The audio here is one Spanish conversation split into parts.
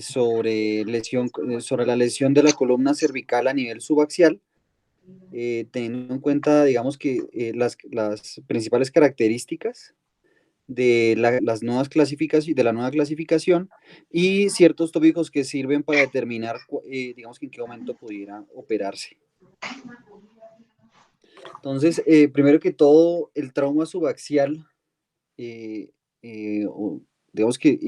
sobre la lesión de la columna cervical a nivel subaxial, teniendo en cuenta, digamos que las principales características las nuevas clasificaciones, de la nueva clasificación y ciertos tópicos que sirven para determinar, digamos, que en qué momento pudiera operarse. Entonces, primero que todo, el trauma subaxial, digamos que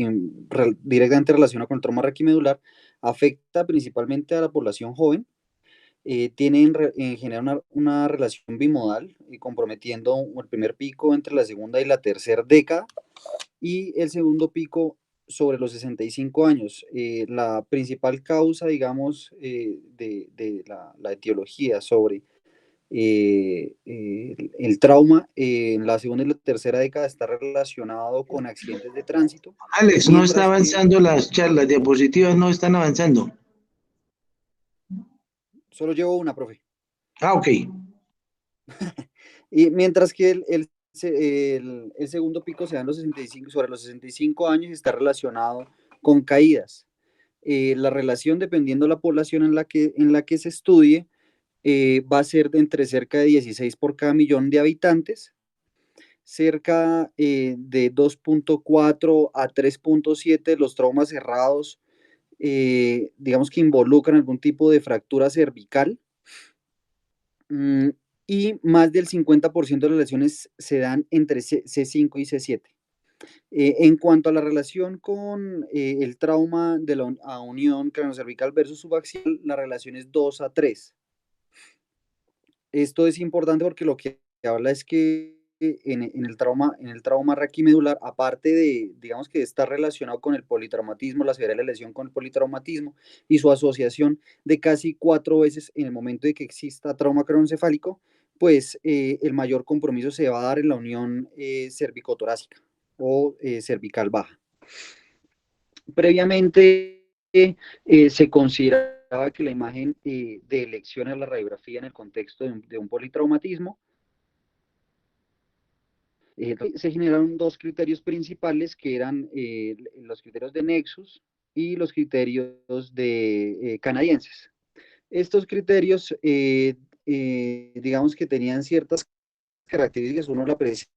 directamente relacionado con el trauma raquimedular, afecta principalmente a la población joven. Tienen en general una relación bimodal, comprometiendo el primer pico entre la segunda y la tercera década y el segundo pico sobre los 65 años. La principal causa, digamos, de la etiología sobre el trauma en la segunda y la tercera década está relacionado con accidentes de tránsito, Alex, no está mientras que avanzando las charlas, diapositivas no están avanzando. solo llevo una, profe. Ah, ok. Y mientras que el segundo pico se da en los 65, sobre los 65 años y está relacionado con caídas. La relación, dependiendo de la población en la que se estudie, va a ser de entre cerca de 16 por cada millón de habitantes, cerca de 2.4 a 3.7 los traumas cerrados, digamos que involucran algún tipo de fractura cervical, y más del 50% de las lesiones se dan entre C5 y C7. En cuanto a la relación con el trauma de la unión craneocervical versus subaxial, la relación es 2 a 3. Esto es importante porque lo que habla es que en el trauma raquimedular, aparte de, digamos, que está relacionado con el politraumatismo, la severidad de la lesión con el politraumatismo y su asociación de casi 4 veces en el momento de que exista trauma craneoencefálico, pues el mayor compromiso se va a dar en la unión cervicotorácica o cervical baja. Previamente se consideraba que la imagen de elección a la radiografía en el contexto de un politraumatismo, se generaron dos criterios principales que eran los criterios de Nexus y los criterios canadienses. Estos criterios, digamos que tenían ciertas características: uno, la presencia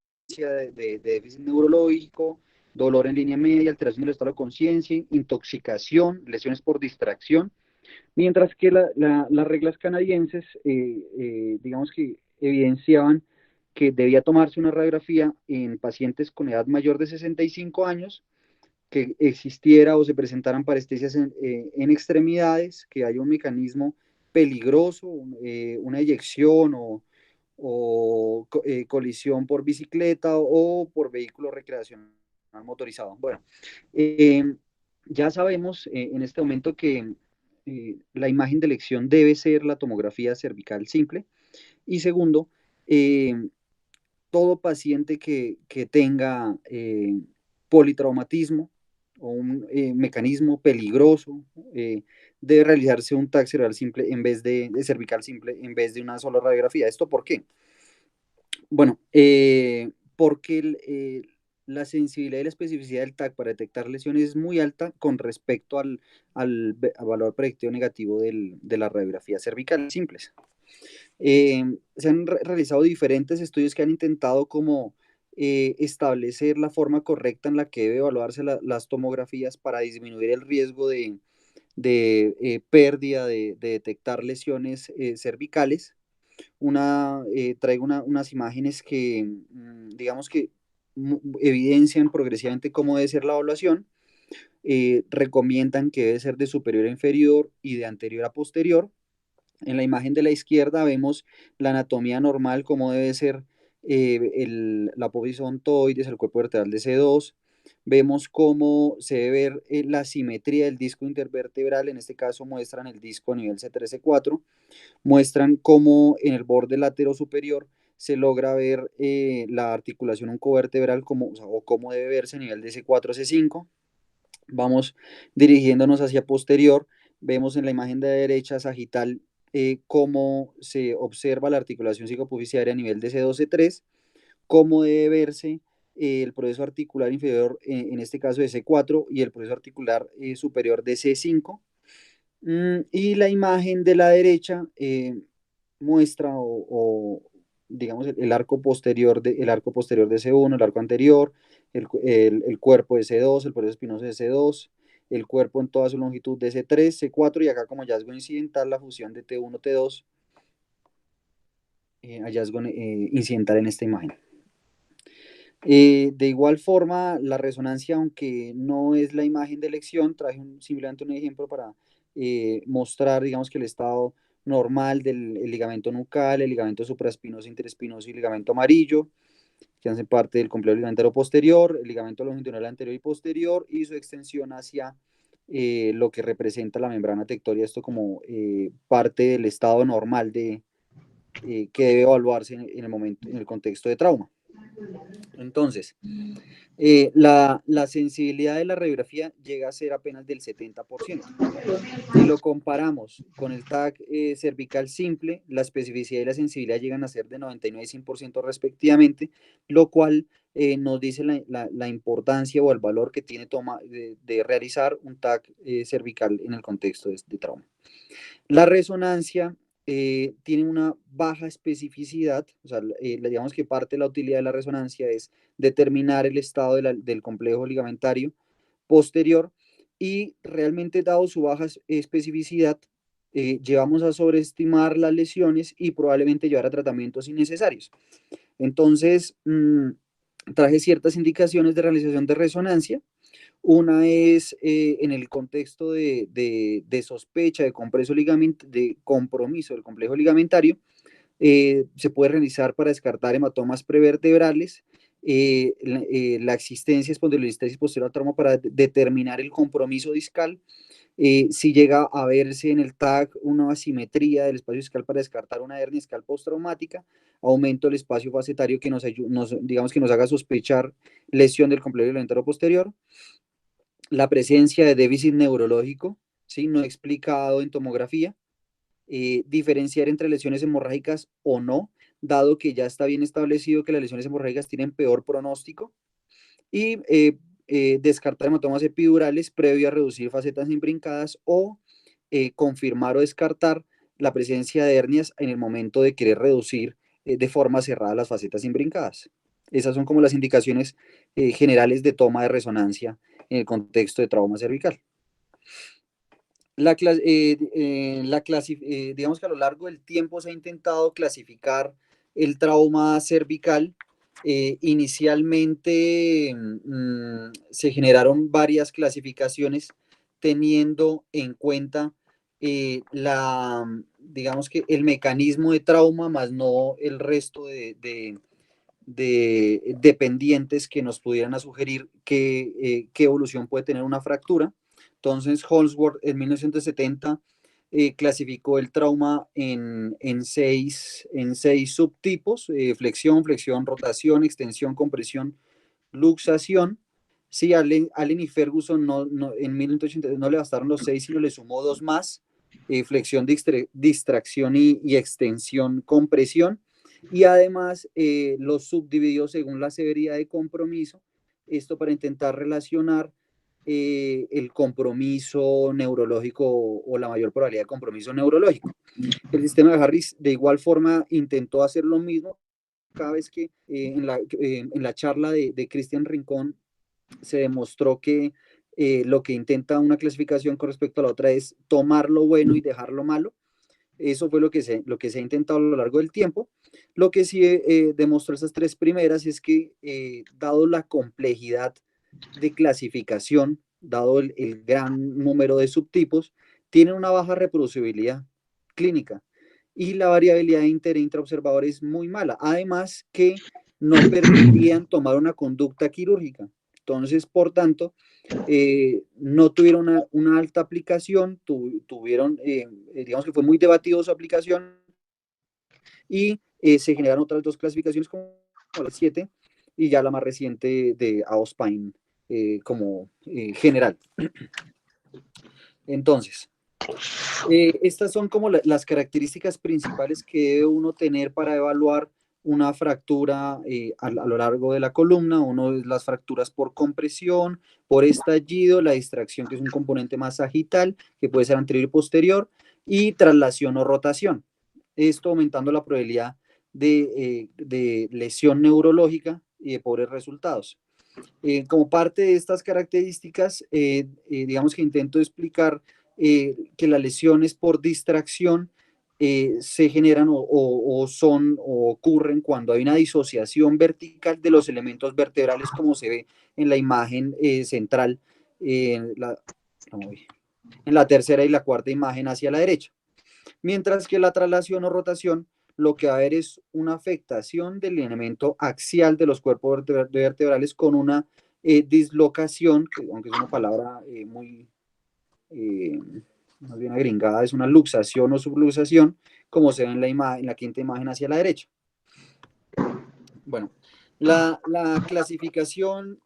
de déficit neurológico, dolor en línea media, alteración del estado de conciencia, intoxicación, lesiones por distracción, mientras que las reglas canadienses, digamos que evidenciaban que debía tomarse una radiografía en pacientes con edad mayor de 65 años, que existiera o se presentaran parestesias en extremidades, que haya un mecanismo peligroso, una eyección o colisión por bicicleta o por vehículo recreacional motorizado. Bueno, ya sabemos en este momento que la imagen de elección debe ser la tomografía cervical simple. Y segundo, todo paciente que tenga politraumatismo o un mecanismo peligroso, debe realizarse un TAC cervical simple en vez de cervical simple en vez de una sola radiografía. ¿Esto por qué? Bueno, porque la sensibilidad y la especificidad del TAC para detectar lesiones es muy alta con respecto al valor predictivo negativo de las radiografías cervicales simples. Se han realizado diferentes estudios que han intentado como establecer la forma correcta en la que debe evaluarse las tomografías para disminuir el riesgo de pérdida de detectar lesiones cervicales. Traigo unas imágenes que, digamos que evidencian progresivamente cómo debe ser la evaluación. Recomiendan que debe ser de superior a inferior y de anterior a posterior. En la imagen de la izquierda vemos la anatomía normal, cómo debe ser la apófisis odontoides, el cuerpo vertebral de C2. Vemos cómo se debe ver la simetría del disco intervertebral. En este caso muestran el disco a nivel C3, C4. Muestran cómo en el borde latero superior se logra ver la articulación oncovertebral o cómo debe verse a nivel de C4, C5. Vamos dirigiéndonos hacia posterior. Vemos en la imagen de la derecha sagital cómo se observa la articulación psicopofisiaria a nivel de C2, C3, cómo debe verse el proceso articular inferior, en este caso de C4, y el proceso articular superior de C5. Y la imagen de la derecha muestra digamos, el arco posterior de C1, el arco anterior, el cuerpo de C2, el proceso espinoso de C2, el cuerpo en toda su longitud de C3, C4, y acá como hallazgo incidental la fusión de T1, T2, hallazgo incidental en esta imagen. De igual forma, la resonancia, aunque no es la imagen de elección, traje simplemente un ejemplo para mostrar, digamos, que el estado normal del ligamento nucal, el ligamento supraespinoso, interespinoso y el ligamento amarillo, que hacen parte del complejo ligamentario posterior, el ligamento longitudinal anterior y posterior, y su extensión hacia lo que representa la membrana tectoria, esto como parte del estado normal que debe evaluarse en el momento, en el contexto de trauma. Entonces, la sensibilidad de la radiografía llega a ser apenas del 70%. Si lo comparamos con el TAC cervical simple, la especificidad y la sensibilidad llegan a ser de 99 y 100% respectivamente, lo cual nos dice la importancia o el valor que tiene de realizar un TAC cervical en el contexto de trauma. La resonancia tiene una baja especificidad, o sea, digamos que parte de la utilidad de la resonancia es determinar el estado del complejo ligamentario posterior, y realmente, dado su baja especificidad, llevamos a sobreestimar las lesiones y probablemente llevar a tratamientos innecesarios. Entonces, traje ciertas indicaciones de realización de resonancia. Una es en el contexto de sospecha de de compromiso del complejo ligamentario. Se puede realizar para descartar hematomas prevertebrales, la existencia de espondilolistesis posterior al trauma para determinar el compromiso discal. Si llega a verse en el TAC una asimetría del espacio discal para descartar una hernia discal postraumática, aumento el espacio facetario que digamos que nos haga sospechar lesión del complejo ligamentario posterior. La presencia de déficit neurológico, ¿sí?, no explicado en tomografía. Diferenciar entre lesiones hemorrágicas o no, dado que ya está bien establecido que las lesiones hemorrágicas tienen peor pronóstico. Y descartar hematomas epidurales previo a reducir facetas imbrincadas, o confirmar o descartar la presencia de hernias en el momento de querer reducir de forma cerrada las facetas imbrincadas. Esas son como las indicaciones generales de toma de resonancia en el contexto de trauma cervical. Digamos que a lo largo del tiempo se ha intentado clasificar el trauma cervical. Inicialmente se generaron varias clasificaciones teniendo en cuenta digamos que el mecanismo de trauma, más no el resto de dependientes que nos pudieran sugerir qué evolución puede tener una fractura. Entonces, Holsworth en 1970 clasificó el trauma en seis subtipos: flexión, rotación, extensión, compresión, luxación. Sí, Allen y Ferguson en 1982 no le bastaron los 6, sino le sumó 2 más: flexión, distracción y extensión, compresión. Y además los subdividió según la severidad de compromiso, esto para intentar relacionar el compromiso neurológico o la mayor probabilidad de compromiso neurológico. El sistema de Harris de igual forma intentó hacer lo mismo. Cada vez que en la charla de Cristian Rincón se demostró que lo que intenta una clasificación con respecto a la otra es tomar lo bueno y dejar lo malo. Eso fue lo que se ha intentado a lo largo del tiempo. Lo que sí demostró esas 3 primeras es que, dado la complejidad de clasificación, dado el gran número de subtipos, tienen una baja reproducibilidad clínica y la variabilidad intraobservador es muy mala. Además que no permitían tomar una conducta quirúrgica. Entonces, por tanto, no tuvieron una alta aplicación, tuvieron, digamos que fue muy debatido su aplicación, y se generaron otras 2 clasificaciones como la 7 y ya la más reciente de Auspein como general. Entonces, estas son como las características principales que debe uno tener para evaluar una fractura a lo largo de la columna. Uno es las fracturas por compresión, por estallido, la distracción, que es un componente más sagital, que puede ser anterior y posterior, y traslación o rotación. Esto aumentando la probabilidad de lesión neurológica y de pobres resultados. Como parte de estas características, digamos que intento explicar que las lesiones por distracción se generan o son o ocurren cuando hay una disociación vertical de los elementos vertebrales, como se ve en la imagen central, en la tercera y la cuarta imagen hacia la derecha. Mientras que la traslación o rotación lo que va a haber es una afectación del elemento axial de los cuerpos vertebrales con una dislocación, que aunque es una palabra muy más bien agringada, es una luxación o subluxación, como se ve en la quinta imagen hacia la derecha. Bueno, la clasificación,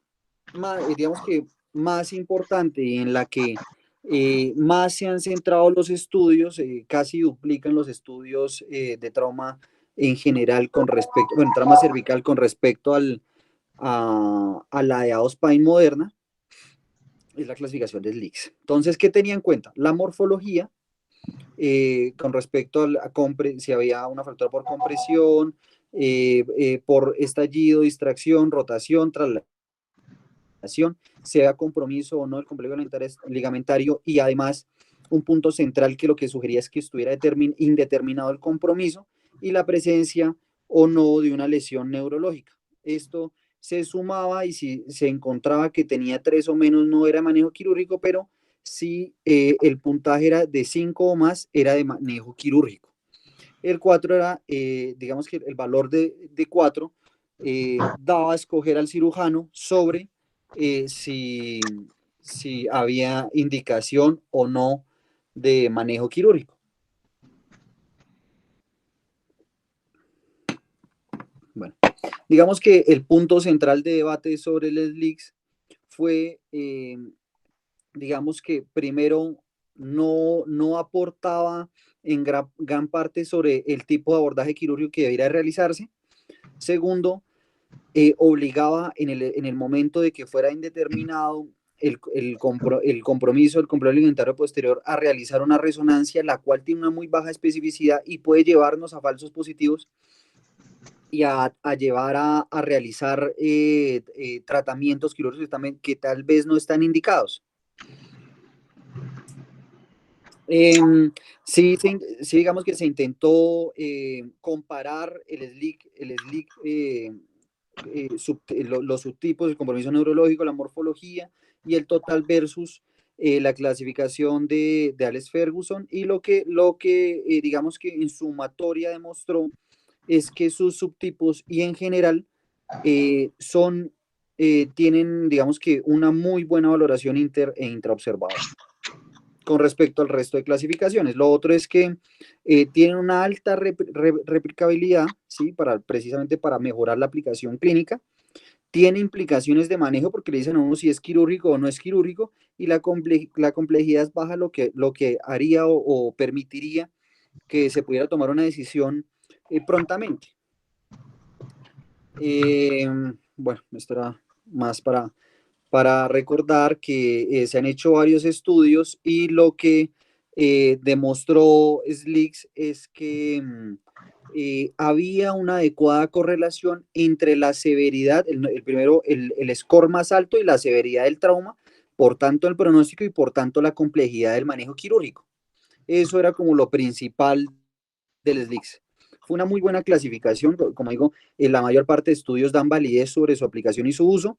digamos que más importante y en la que más se han centrado los estudios, casi duplican los estudios de trauma en general con respecto, bueno, trauma cervical con respecto a la de Auspein moderna, es la clasificación de SLICS. Entonces, ¿qué tenía en cuenta? La morfología con respecto a si había una fractura por compresión, por estallido, distracción, rotación, traslación, sea compromiso o no del complejo ligamentario, y además un punto central que lo que sugería es que estuviera indeterminado el compromiso y la presencia o no de una lesión neurológica. Esto se sumaba y si se encontraba que tenía 3 o menos no era manejo quirúrgico, pero si el puntaje era de 5 o más era de manejo quirúrgico. El 4 era, digamos que el valor de 4 daba a escoger al cirujano sobre si había indicación o no de manejo quirúrgico. Bueno, digamos que el punto central de debate sobre el SLICS fue, digamos que primero no aportaba en gran parte sobre el tipo de abordaje quirúrgico que debería realizarse. Segundo, obligaba en el momento de que fuera indeterminado el compromiso del complejo alimentario posterior a realizar una resonancia, la cual tiene una muy baja especificidad y puede llevarnos a falsos positivos y a llevar a realizar tratamientos quirúrgicos también que tal vez no están indicados. Sí, digamos que se intentó comparar el SLIC los subtipos, el compromiso neurológico, la morfología y el total versus la clasificación de Alex Ferguson, y lo que digamos que en sumatoria demostró es que sus subtipos y en general tienen, digamos que, una muy buena valoración intraobservada con respecto al resto de clasificaciones. Lo otro es que tienen una alta replicabilidad, ¿sí? Precisamente para mejorar la aplicación clínica. Tiene implicaciones de manejo porque le dicen a uno si es quirúrgico o no es quirúrgico, y la complejidad es baja, lo que haría o permitiría que se pudiera tomar una decisión prontamente. Bueno, esto era más para recordar que se han hecho varios estudios y lo que demostró SLICS es que había una adecuada correlación entre la severidad, primero el score más alto y la severidad del trauma, por tanto el pronóstico y por tanto la complejidad del manejo quirúrgico. Eso era como lo principal del SLICS. Fue una muy buena clasificación, como digo, la mayor parte de estudios dan validez sobre su aplicación y su uso,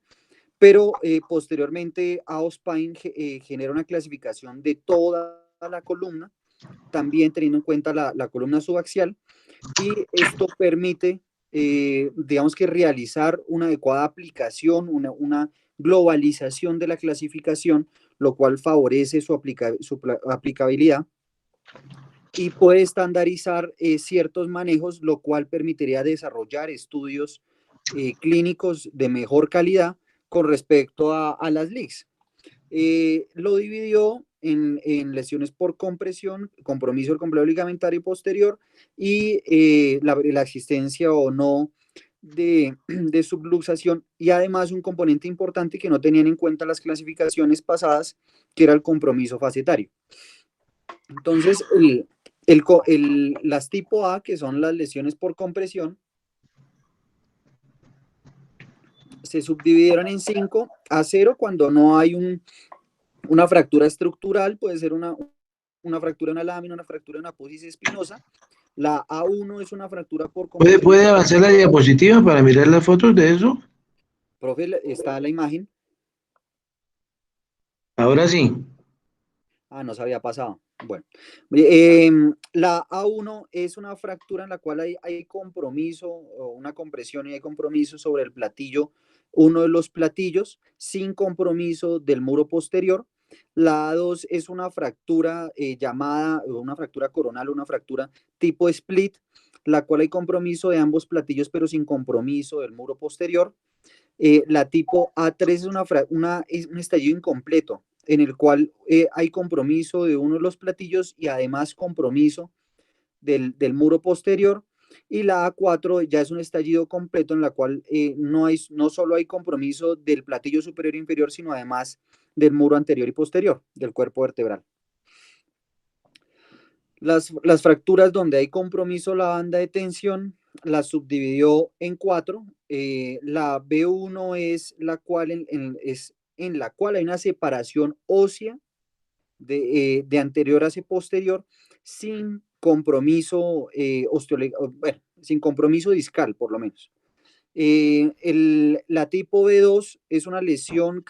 pero posteriormente Auspein genera una clasificación de toda la columna, también teniendo en cuenta la columna subaxial, y esto permite, digamos que realizar una adecuada aplicación, una globalización de la clasificación, lo cual favorece su aplicabilidad y puede estandarizar ciertos manejos, lo cual permitiría desarrollar estudios clínicos de mejor calidad con respecto a las LICs. Lo dividió en lesiones por compresión, compromiso del complejo ligamentario posterior y la existencia o no de subluxación, y además un componente importante que no tenían en cuenta las clasificaciones pasadas, que era el compromiso facetario. Entonces, las tipo A, que son las lesiones por compresión, se subdividieron en 5, A0 cuando no hay una fractura estructural, puede ser una fractura en una lámina, una fractura en una apófisis espinosa. La A1 es una fractura por compresión. ¿Puede avanzar la diapositiva para mirar las fotos de eso? Profe, está la imagen. Ahora sí. Ah, no se había pasado. Bueno, la A1 es una fractura en la cual hay compromiso, o una compresión y hay compromiso sobre el platillo, uno de los platillos, sin compromiso del muro posterior. La A2 es una fractura llamada, una fractura coronal, una fractura tipo split, la cual hay compromiso de ambos platillos, pero sin compromiso del muro posterior. La tipo A3 es un estallido incompleto, en el cual hay compromiso de uno de los platillos y además compromiso del muro posterior. Y la A4 ya es un estallido completo en la cual no solo hay compromiso del platillo superior e inferior, sino además del muro anterior y posterior del cuerpo vertebral. Las fracturas donde hay compromiso la banda de tensión la subdividió en 4. La B1 es la cual es en la cual hay una separación ósea de anterior hacia posterior sin compromiso bueno, sin compromiso discal, por lo menos. La tipo B2 es una lesión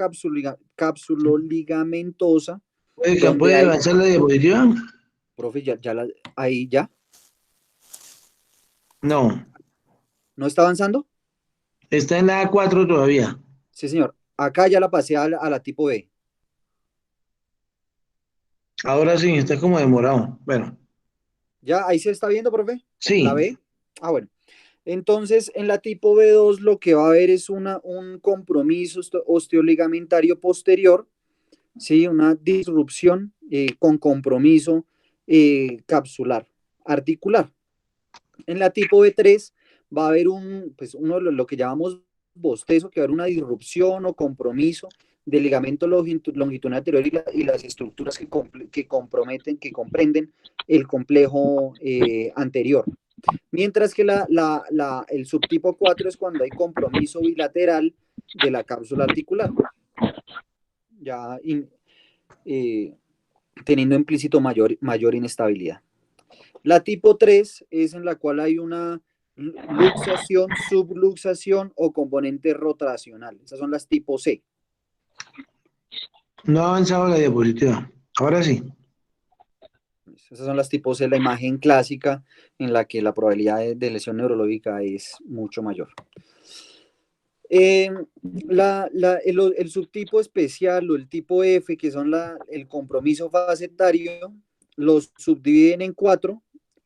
capsuloligamentosa donde ¿Puede hay, avanzar la diapositiva? profe, ahí ya, No, ¿no está avanzando? está en la A4 todavía. Sí, señor. Acá ya la pasé a la tipo B. Ahora sí, está como demorado. Bueno, ¿Ya ahí se está viendo, profe? ¿La sí. B? Ah, bueno. Entonces, en la tipo B2 lo que va a haber es un compromiso osteoligamentario posterior, ¿sí? Una disrupción con compromiso capsular, articular. En la tipo B3 va a haber pues uno de lo que llamamos bostezo, que va a haber una disrupción o compromiso del ligamento longitudinal anterior y las estructuras que comprometen, que comprenden el complejo anterior. Mientras que el subtipo 4 es cuando hay compromiso bilateral de la cápsula articular, ya eh, teniendo implícito mayor inestabilidad. La tipo 3 es en la cual hay una luxación, subluxación o componente rotacional. Esas son las tipo C. No ha avanzado la diapositiva. Ahora sí. Esas son las tipo C, la imagen clásica en la que la probabilidad de lesión neurológica es mucho mayor. El subtipo especial o el tipo F, que son el compromiso facetario, los subdividen en 4.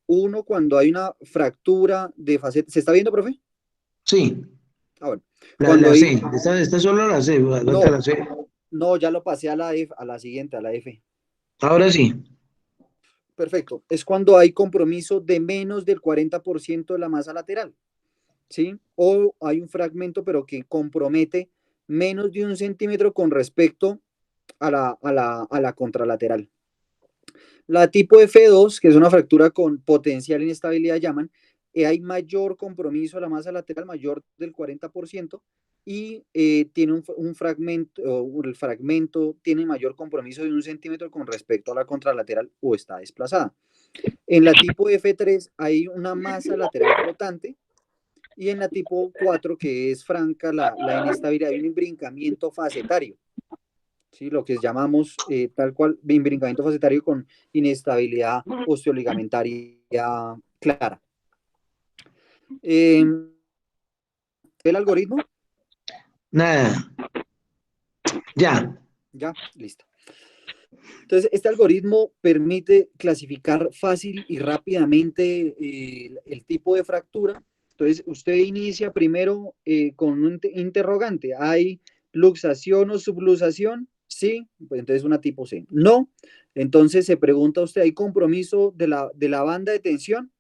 Uno, cuando hay una fractura de faceta. ¿Se está viendo, profe? Sí. Ah, bueno. La, Cuando la hay. C. Está solo la C. Falta No, la C. no, ya lo pasé a la F, a la siguiente, a la F. Ahora sí. Perfecto. Es cuando hay compromiso de menos del 40% de la masa lateral, ¿sí? O hay un fragmento, pero que compromete menos de 1 centímetro con respecto a la contralateral. La tipo F2, que es una fractura con potencial inestabilidad, llaman, hay mayor compromiso a la masa lateral, mayor del 40%, y tiene un fragmento, o el fragmento tiene mayor compromiso de 1 centímetro con respecto a la contralateral o está desplazada. En la tipo F3 hay una masa lateral flotante, y en la tipo 4, que es franca, la inestabilidad, hay un imbrincamiento facetario. ¿Sí? Lo que llamamos tal cual imbrincamiento facetario con inestabilidad osteoligamentaria clara. ¿El algoritmo? Nada. Ya. Ya, listo. Entonces, este algoritmo permite clasificar fácil y rápidamente el tipo de fractura. Entonces, usted inicia primero con un interrogante. ¿Hay luxación o subluxación? Sí, pues entonces una tipo C. No, entonces se pregunta usted, ¿hay compromiso de la banda de tensión?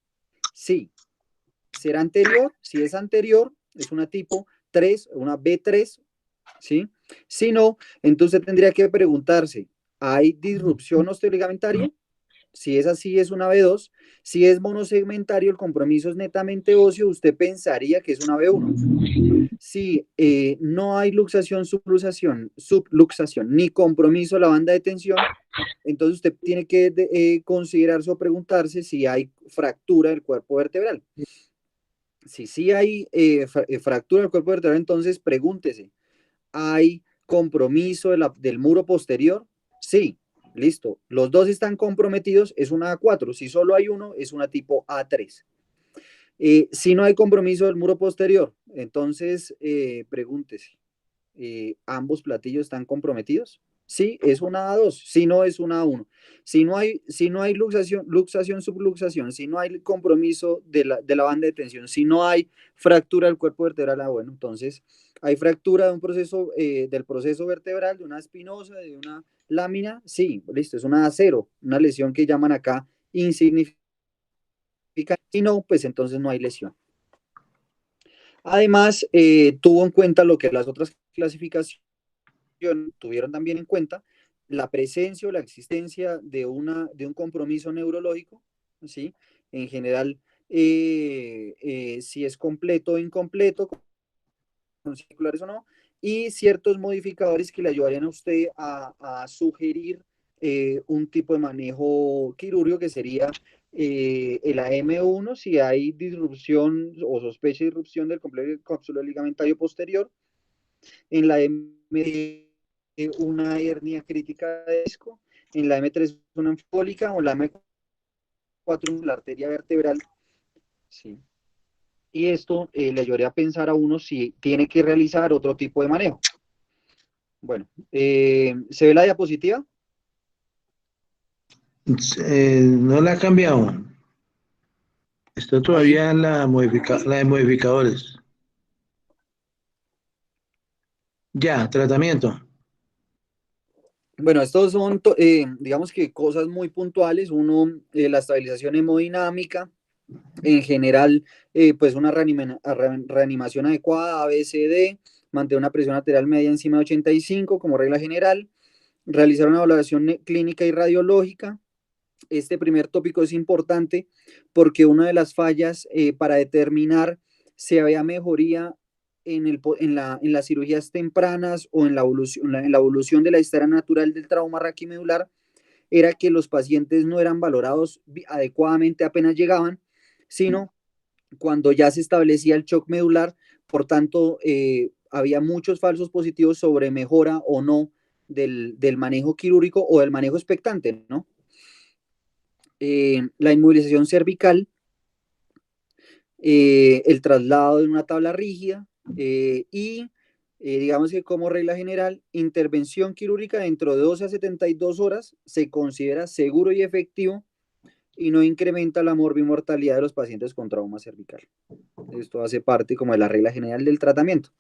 Sí. ¿Será anterior? Si es anterior, es una tipo 3, una B3, ¿sí? Si no, entonces tendría que preguntarse, ¿hay disrupción osteoligamentaria? Si es así, es una B2. Si es monosegmentario, el compromiso es netamente óseo, usted pensaría que es una B1. Si no hay luxación, subluxación, ni compromiso a la banda de tensión, entonces usted tiene que considerarse o preguntarse si hay fractura del cuerpo vertebral. Si sí hay fractura del cuerpo vertebral, entonces pregúntese, ¿hay compromiso del muro posterior? Sí, listo. Los dos están comprometidos, es una A4. Si solo hay uno, es una tipo A3. Si no hay compromiso del muro posterior, entonces pregúntese, ¿ambos platillos están comprometidos? Sí, es una A2, si no es una A1. Si no hay luxación, subluxación, si no hay compromiso de la banda de tensión, si no hay fractura del cuerpo vertebral, bueno, entonces hay fractura de un proceso, del proceso vertebral, de una espinosa, de una lámina, sí, listo, es una A0, una lesión que llaman acá insignificante. Si no, pues entonces no hay lesión. Además, tuvo en cuenta lo que las otras clasificaciones tuvieron también en cuenta, la presencia o la existencia de un compromiso neurológico, ¿sí? En general, si es completo o incompleto, con circulares o no, y ciertos modificadores que le ayudarían a usted a sugerir un tipo de manejo quirúrgico que sería el AM1 si hay disrupción o sospecha de disrupción del complejo cápsulo ligamentario posterior, en la M una hernia crítica de disco, en la M3 una embólica o la M4 la arteria vertebral. Sí. Y esto le ayudaría a pensar a uno si tiene que realizar otro tipo de manejo. Bueno, ¿se ve la diapositiva? No la ha cambiado. Está Ahí. todavía en la de modificadores. Ya, tratamiento. Bueno, estos son, digamos que cosas muy puntuales. Uno, la estabilización hemodinámica, en general, pues una reanimación adecuada, ABCD, mantener una presión arterial media encima de 85 como regla general, realizar una evaluación clínica y radiológica. Este primer tópico es importante porque una de las fallas para determinar si había mejoría en las cirugías tempranas o en la evolución de la historia natural del trauma raquimedular era que los pacientes no eran valorados adecuadamente apenas llegaban, sino cuando ya se establecía el shock medular, por tanto, había muchos falsos positivos sobre mejora o no del manejo quirúrgico o del manejo expectante, ¿no? La inmovilización cervical, el traslado de una tabla rígida y digamos que como regla general, intervención quirúrgica dentro de 12 a 72 horas se considera seguro y efectivo y no incrementa la morbimortalidad de los pacientes con trauma cervical. Esto hace parte como de la regla general del tratamiento.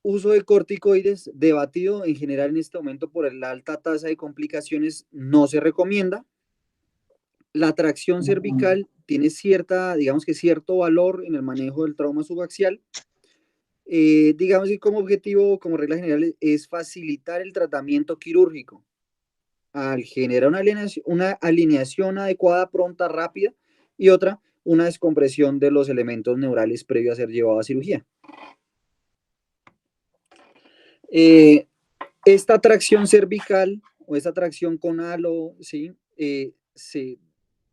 Uso de corticoides debatido en general en este momento por la alta tasa de complicaciones no se recomienda. La tracción cervical tiene digamos que cierto valor en el manejo del trauma subaxial. Digamos que como objetivo, como regla general, es facilitar el tratamiento quirúrgico al generar una alineación adecuada, pronta, rápida, y otra, una descompresión de los elementos neurales previo a ser llevado a cirugía. Esta tracción cervical o esta tracción con halo, ¿sí?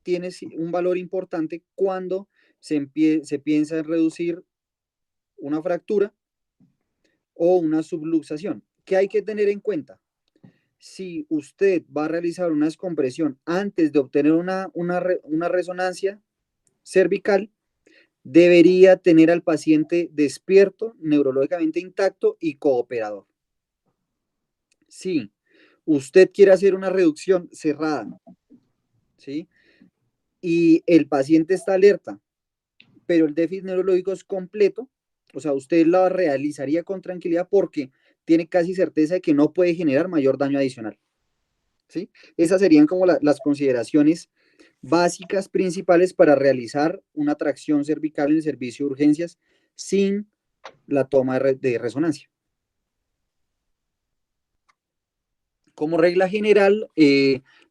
Tiene un valor importante cuando se piensa en reducir una fractura o una subluxación. ¿Qué hay que tener en cuenta? Si usted va a realizar una descompresión antes de obtener una resonancia cervical, debería tener al paciente despierto, neurológicamente intacto y cooperador. Si usted quiere hacer una reducción cerrada, ¿sí? Y el paciente está alerta, pero el déficit neurológico es completo, o sea, usted la realizaría con tranquilidad porque tiene casi certeza de que no puede generar mayor daño adicional. ¿Sí? Esas serían como las consideraciones básicas principales para realizar una tracción cervical en el servicio de urgencias sin la toma de resonancia. Como regla general,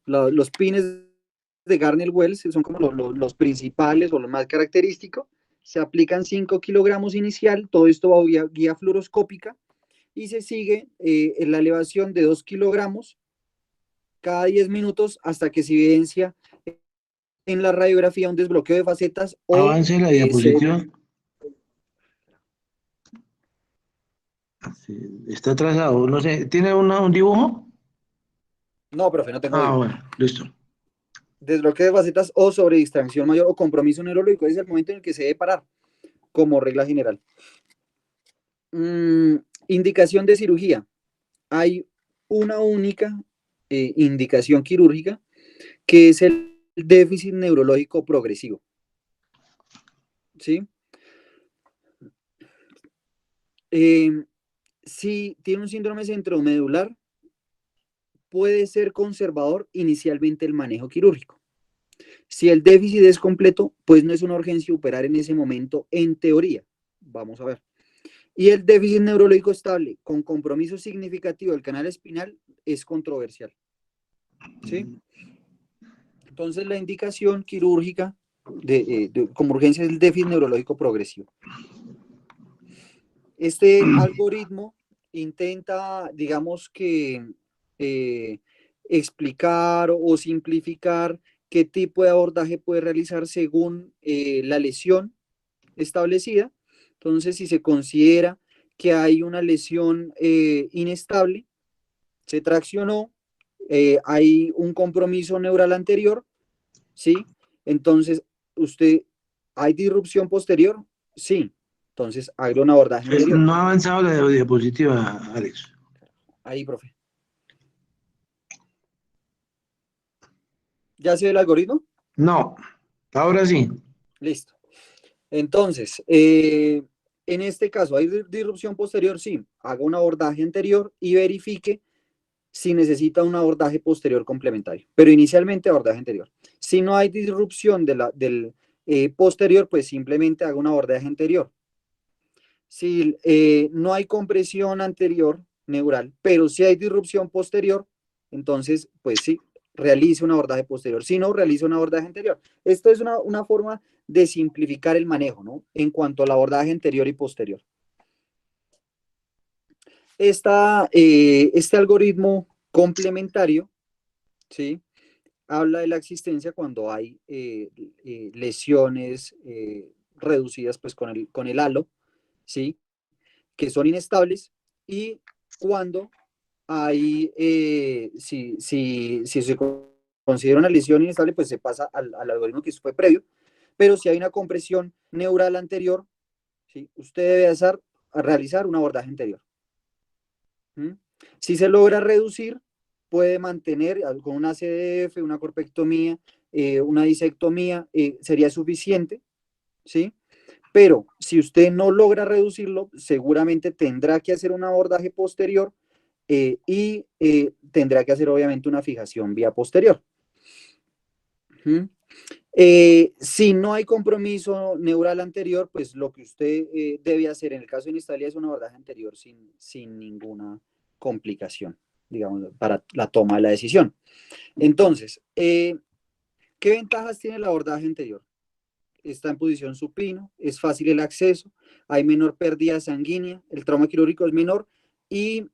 los pines de Garnell-Wells son como los principales o los más característicos. Se aplican 5 kilogramos inicial, todo esto va vía guía fluoroscópica y se sigue en la elevación de 2 kilogramos cada 10 minutos hasta que se evidencia en la radiografía un desbloqueo de facetas o Avance la diapositiva. Sí, está trazado, no sé, ¿tiene un dibujo? No, profe, no tengo Ah, dibujo. bueno, listo. Desbloqueo de facetas o sobre distracción mayor o compromiso neurológico es el momento en el que se debe parar, como regla general. Indicación de cirugía. Hay una única indicación quirúrgica que es el déficit neurológico progresivo. ¿Sí? Si tiene un síndrome centromedular, puede ser conservador inicialmente el manejo quirúrgico. Si el déficit es completo, pues no es una urgencia operar en ese momento, en teoría. Vamos a ver. Y el déficit neurológico estable con compromiso significativo del canal espinal es controversial. ¿Sí? Entonces, la indicación quirúrgica como urgencia es el déficit neurológico progresivo. Este algoritmo intenta, digamos que, explicar o simplificar qué tipo de abordaje puede realizar según la lesión establecida. Entonces, si se considera que hay una lesión inestable, se traccionó, hay un compromiso neural anterior, ¿sí? Entonces, ¿hay disrupción posterior? Sí. Entonces, haga un abordaje anterior. No ha avanzado la diapositiva, Alex. Ahí, profe. ¿Ya se ve el algoritmo? No, ahora sí. Listo. Entonces, en este caso, ¿hay disrupción posterior? Sí. Haga un abordaje anterior y verifique si necesita un abordaje posterior complementario. Pero inicialmente abordaje anterior. Si no hay disrupción del posterior, pues simplemente haga un abordaje anterior. Si no hay compresión anterior neural, pero si hay disrupción posterior, entonces, pues sí, realice un abordaje posterior. Si no, realice un abordaje anterior. Esto es una forma de simplificar el manejo, ¿no? En cuanto al abordaje anterior y posterior. Este algoritmo complementario, ¿sí? Habla de la existencia cuando hay lesiones reducidas pues, con el halo, ¿sí? Que son inestables y cuando hay, si se considera una lesión inestable, pues se pasa al algoritmo que fue previo, pero si hay una compresión neural anterior, ¿sí? Usted debe realizar un abordaje anterior. ¿Mm? Si se logra reducir, puede mantener con una CDF, una corpectomía, una disectomía, sería suficiente, ¿sí? Pero si usted no logra reducirlo, seguramente tendrá que hacer un abordaje posterior y tendrá que hacer obviamente una fijación vía posterior. ¿Mm? Si no hay compromiso neural anterior, pues lo que usted debe hacer en el caso de inestabilidad es un abordaje anterior sin ninguna complicación, digamos, para la toma de la decisión. Entonces, ¿qué ventajas tiene el abordaje anterior? Está en posición supino, es fácil el acceso, hay menor pérdida sanguínea, el trauma quirúrgico es menor y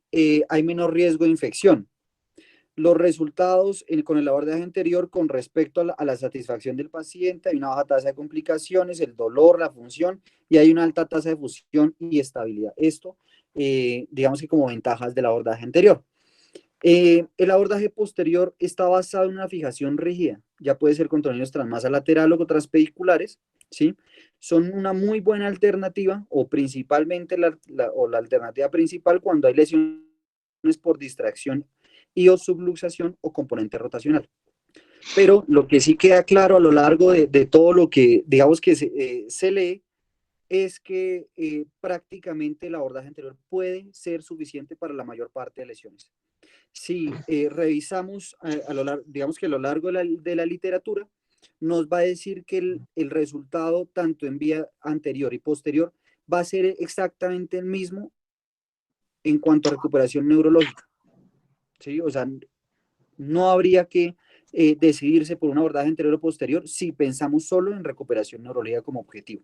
hay menor riesgo de infección. Los resultados con el abordaje anterior con respecto a la satisfacción del paciente, hay una baja tasa de complicaciones, el dolor, la función y hay una alta tasa de fusión y estabilidad. Esto, digamos que como ventajas del abordaje anterior. El abordaje posterior está basado en una fijación rígida, ya puede ser con tornillos transmasa lateral o transpediculares, ¿sí? Son una muy buena alternativa o principalmente la alternativa principal cuando hay lesiones por distracción y o subluxación o componente rotacional. Pero lo que sí queda claro a lo largo de todo lo que, digamos que se lee, es que prácticamente el abordaje anterior puede ser suficiente para la mayor parte de lesiones. Si revisamos digamos que a lo largo de la literatura, nos va a decir que el resultado tanto en vía anterior y posterior va a ser exactamente el mismo en cuanto a recuperación neurológica, ¿sí? O sea, no habría que decidirse por un abordaje anterior o posterior si pensamos solo en recuperación neurológica como objetivo.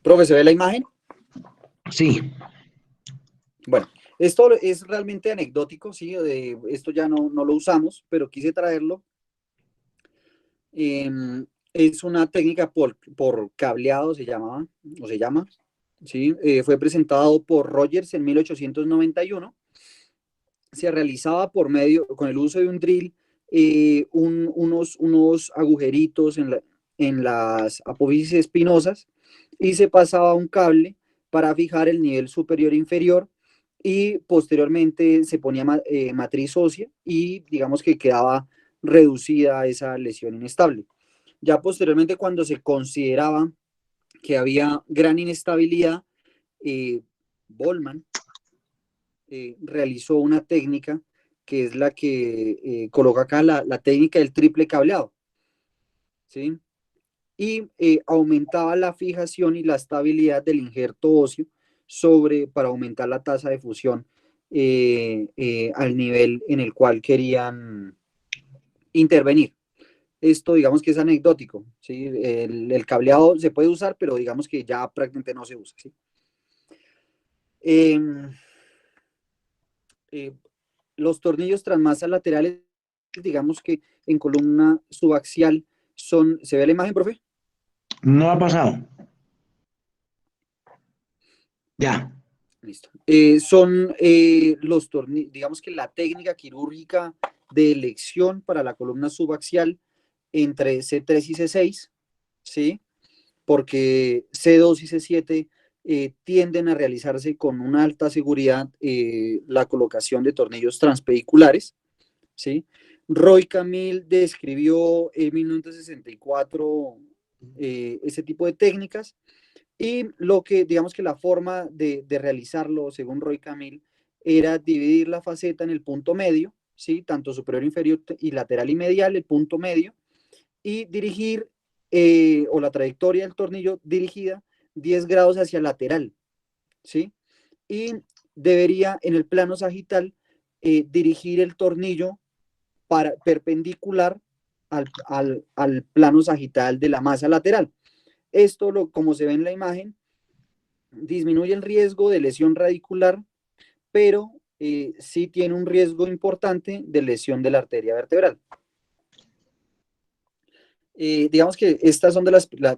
Profe, ¿se ve la imagen? Sí. Bueno, esto es realmente anecdótico, ¿sí? Esto ya no lo usamos, pero quise traerlo. Es una técnica por cableado, se llamaba, o se llama, ¿sí? Fue presentado por Rogers en 1891. Se realizaba por medio, con el uso de un drill, unos agujeritos en las apófisis espinosas y se pasaba un cable para fijar el nivel superior e inferior y posteriormente se ponía matriz ósea y digamos que quedaba reducida esa lesión inestable. Ya posteriormente cuando se consideraba que había gran inestabilidad, Bolman realizó una técnica que es la que coloca acá la técnica del triple cableado, ¿sí? Y aumentaba la fijación y la estabilidad del injerto óseo para aumentar la tasa de fusión al nivel en el cual querían intervenir. Esto digamos que es anecdótico, ¿sí? El cableado se puede usar, pero digamos que ya prácticamente no se usa, ¿sí? Eh, eh, los tornillos transmasas laterales, digamos que en columna subaxial son, ¿se ve la imagen, profe? No ha pasado. Ya. Listo. Son los tornillos, digamos que la técnica quirúrgica de elección para la columna subaxial entre C3 y C6, ¿sí? Porque C2 y C7 tienden a realizarse con una alta seguridad la colocación de tornillos transpediculares, ¿sí? Roy Camille describió en 1964 ese tipo de técnicas y lo que, digamos que la forma de realizarlo, según Roy Camille, era dividir la faceta en el punto medio, ¿sí? Tanto superior, inferior y lateral y medial, el punto medio, y dirigir, o la trayectoria del tornillo dirigida 10 grados hacia el lateral, ¿sí? Y debería en el plano sagital dirigir el tornillo perpendicular al plano sagital de la masa lateral. Esto, como se ve en la imagen, disminuye el riesgo de lesión radicular, pero sí tiene un riesgo importante de lesión de la arteria vertebral. Digamos que estas son de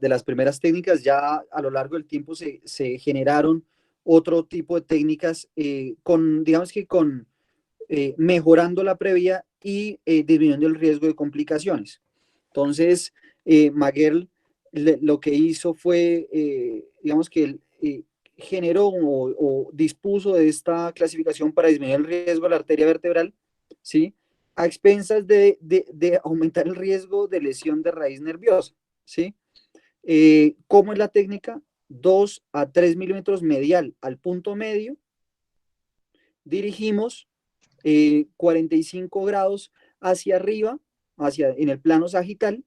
las primeras técnicas. Ya a lo largo del tiempo se generaron otro tipo de técnicas digamos que con mejorando la previa y disminuyendo el riesgo de complicaciones. Entonces, Maguire lo que hizo fue, digamos que generó o dispuso de esta clasificación para disminuir el riesgo de la arteria vertebral, ¿sí? A expensas de aumentar el riesgo de lesión de raíz nerviosa, ¿sí? ¿Cómo es la técnica? 2 a 3 milímetros medial al punto medio, dirigimos 45 grados hacia arriba, en el plano sagital,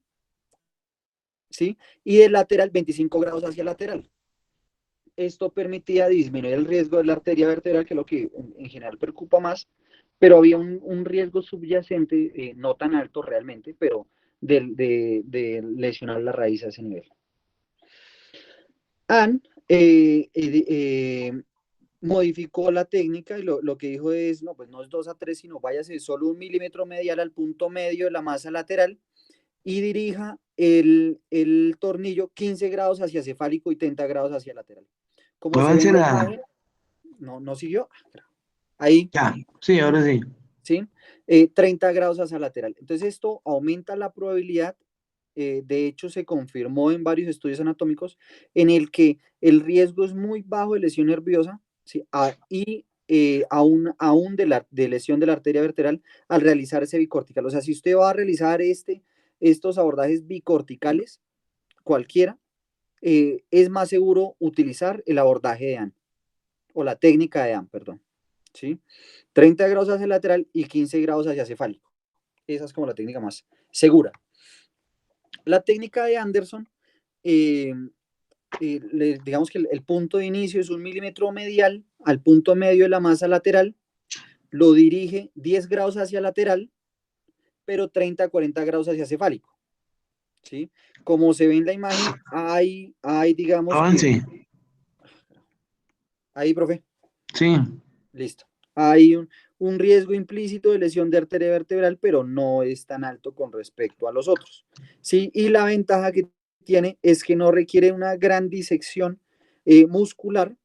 ¿sí? Y de lateral 25 grados hacia lateral. Esto permitía disminuir el riesgo de la arteria vertebral, que es lo que en general preocupa más, pero había un riesgo subyacente, no tan alto realmente, pero de lesionar la raíz a ese nivel. Anne modificó la técnica y lo que dijo es, no, pues no es 2 a 3, sino váyase solo 1 milímetro medial al punto medio de la masa lateral y dirija el tornillo 15 grados hacia cefálico y 30 grados hacia lateral. Como se ve Avance en la nada. imagen, no siguió. Ahí, Ya. Sí, ahora sí. ¿sí? 30 grados hacia lateral. Entonces esto aumenta la probabilidad, de hecho se confirmó en varios estudios anatómicos, en el que el riesgo es muy bajo de lesión nerviosa, ¿sí? Y aún de lesión de la arteria vertebral al realizar ese bicortical. O sea, si usted va a realizar estos abordajes bicorticales, cualquiera, es más seguro utilizar el abordaje de AN, o la técnica de AN, perdón. ¿Sí? 30 grados hacia el lateral y 15 grados hacia cefálico. Esa es como la técnica más segura. La técnica de Anderson, digamos que el punto de inicio es 1 milímetro medial al punto medio de la masa lateral, lo dirige 10 grados hacia lateral, pero 30 a 40 grados hacia cefálico. ¿Sí? Como se ve en la imagen, digamos Avance. que... Ahí, profe. Sí. Listo. Hay un riesgo implícito de lesión de arteria vertebral, pero no es tan alto con respecto a los otros. ¿Sí? Y la ventaja que tiene es que no requiere una gran disección muscular,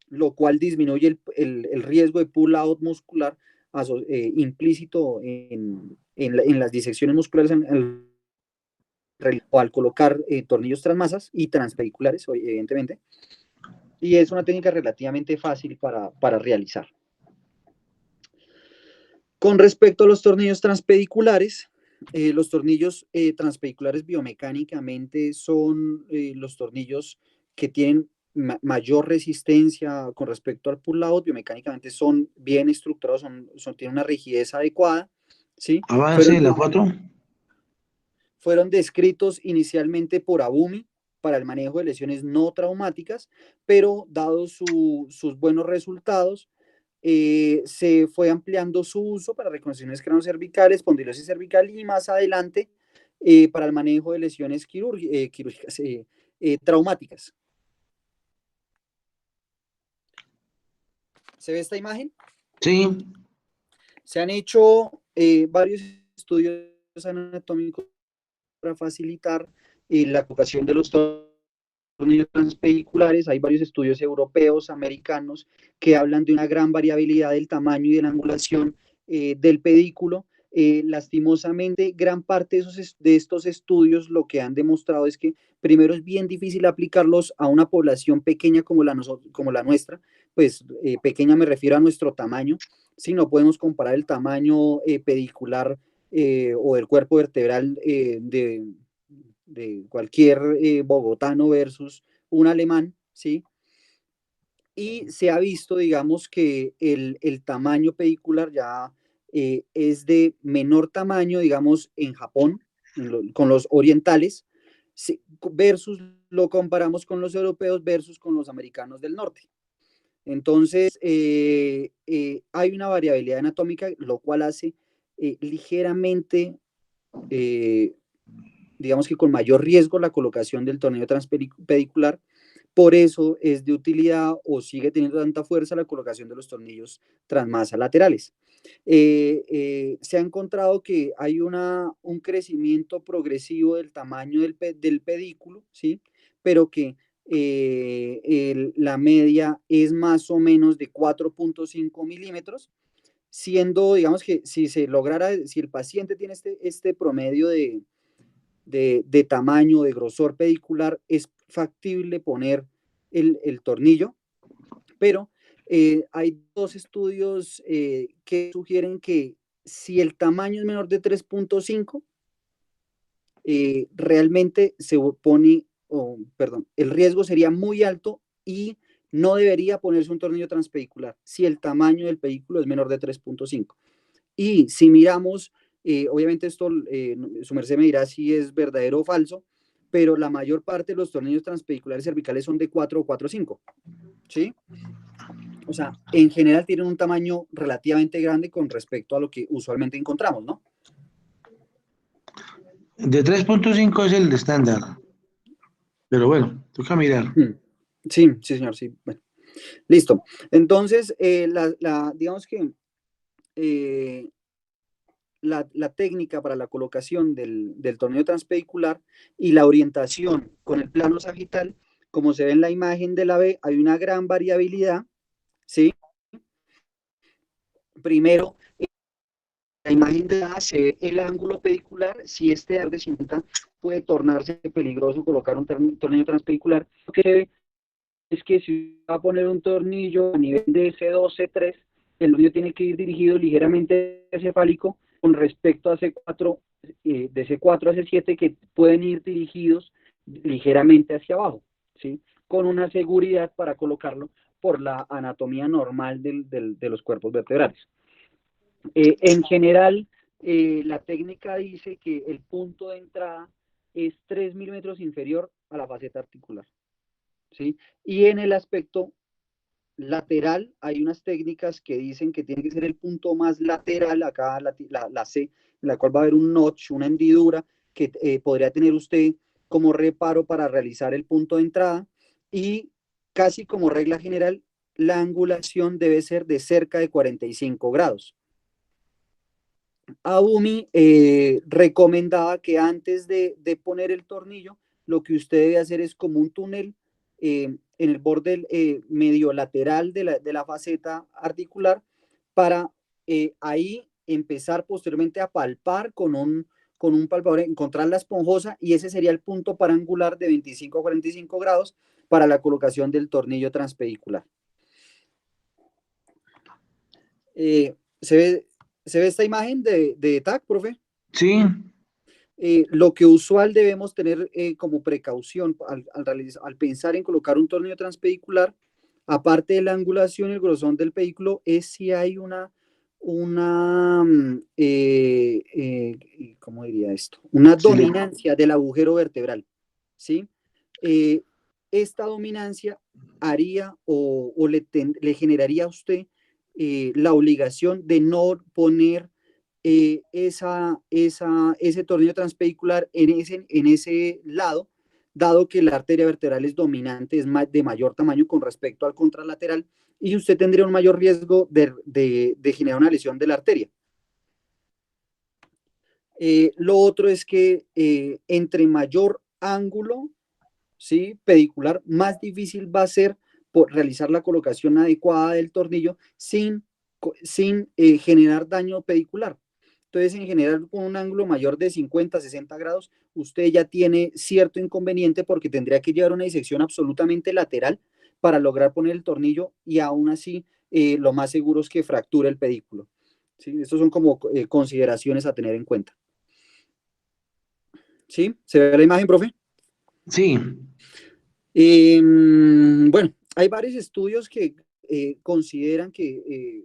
lo cual disminuye el riesgo de pull-out muscular implícito en las disecciones musculares o al colocar tornillos transmasas y transpediculares, evidentemente. Y es una técnica relativamente fácil para realizar. Con respecto a los tornillos transpediculares, los tornillos transpediculares biomecánicamente son los tornillos que tienen mayor resistencia con respecto al pull-out. Biomecánicamente son bien estructurados, tienen una rigidez adecuada. ¿Sí? Avance, la 4. Fueron descritos inicialmente por Abumi para el manejo de lesiones no traumáticas, pero dado sus buenos resultados, se fue ampliando su uso para reconstrucciones cranocervicales, espondilosis cervical y más adelante para el manejo de lesiones quirúrgicas traumáticas. ¿Se ve esta imagen? Sí. Se han hecho varios estudios anatómicos para facilitar la colocación de los tornillos transpediculares. Hay varios estudios europeos, americanos, que hablan de una gran variabilidad del tamaño y de la angulación del pedículo. Lastimosamente, gran parte de estos estudios lo que han demostrado es que primero es bien difícil aplicarlos a una población pequeña como la nuestra, pues pequeña me refiero a nuestro tamaño, si no podemos comparar el tamaño pedicular o del cuerpo vertebral de cualquier bogotano versus un alemán, ¿sí? Y se ha visto, digamos, que el tamaño pedicular ya es de menor tamaño, digamos, en Japón, con los orientales, versus lo comparamos con los europeos versus con los americanos del norte. Entonces, hay una variabilidad anatómica, lo cual hace ligeramente digamos que con mayor riesgo la colocación del tornillo transpedicular. Por eso es de utilidad o sigue teniendo tanta fuerza la colocación de los tornillos transmasa laterales. Se ha encontrado que hay un crecimiento progresivo del tamaño del pedículo, ¿sí? Pero que la media es más o menos de 4.5 milímetros, siendo, digamos que si el paciente tiene este promedio de tamaño, de grosor pedicular, es factible poner el tornillo, pero hay dos estudios que sugieren que si el tamaño es menor de 3.5, realmente el riesgo sería muy alto y no debería ponerse un tornillo transpedicular si el tamaño del pedículo es menor de 3.5. Y si miramos, obviamente esto, su merced me dirá si es verdadero o falso, pero la mayor parte de los tornillos transpediculares cervicales son de 4 o 4.5, ¿sí? O sea, en general tienen un tamaño relativamente grande con respecto a lo que usualmente encontramos, ¿no? De 3.5 es el estándar. Pero bueno, toca mirar. Sí, sí, señor, sí. Bueno, listo. Entonces, digamos que la técnica para la colocación del tornillo transpedicular y la orientación con el plano sagital, como se ve en la imagen de la B, hay una gran variabilidad, ¿sí? Primero, en la imagen de la A se ve el ángulo pedicular. Si este de 50 puede tornarse peligroso colocar un tornillo transpedicular, que que si va a poner un tornillo a nivel de C2, C3, el tornillo tiene que ir dirigido ligeramente cefálico con respecto a C4, de C4 a C7, que pueden ir dirigidos ligeramente hacia abajo, ¿sí? Con una seguridad para colocarlo por la anatomía normal de los cuerpos vertebrales. En general, la técnica dice que el punto de entrada es 3 milímetros inferior a la faceta articular, ¿sí? Y en el aspecto lateral hay unas técnicas que dicen que tiene que ser el punto más lateral, acá la C, en la cual va a haber un notch, una hendidura que podría tener usted como reparo para realizar el punto de entrada, y casi como regla general, la angulación debe ser de cerca de 45 grados. Abumi recomendaba que antes de poner el tornillo, lo que usted debe hacer es como un túnel en el borde medio lateral de la faceta articular para ahí empezar posteriormente a palpar con un palpador, encontrar la esponjosa, y ese sería el punto para angular de 25 a 45 grados para la colocación del tornillo transpedicular. ¿Se ve, ¿Se ve esta imagen de TAC, profe? Sí, Lo que usual debemos tener como precaución al pensar en colocar un tornillo transpedicular, aparte de la angulación y el grosor del vehículo, es si hay ¿cómo diría esto? Una sí, dominancia del agujero vertebral, ¿sí? Eh, Esta dominancia haría o le generaría a usted la obligación de no poner ese tornillo transpedicular en ese lado, dado que la arteria vertebral es dominante, es de mayor tamaño con respecto al contralateral, y usted tendría un mayor riesgo de generar una lesión de la arteria. Lo otro es que entre mayor ángulo, ¿sí?, pedicular, más difícil va a ser realizar la colocación adecuada del tornillo sin generar daño pedicular. Entonces, en general, con un ángulo mayor de 50 a 60 grados, usted ya tiene cierto inconveniente porque tendría que llevar una disección absolutamente lateral para lograr poner el tornillo, y aún así lo más seguro es que fracture el pedículo, ¿sí? Estos son como consideraciones a tener en cuenta. ¿Sí? ¿Se ve la imagen, profe? sí. Bueno, hay varios estudios que consideran que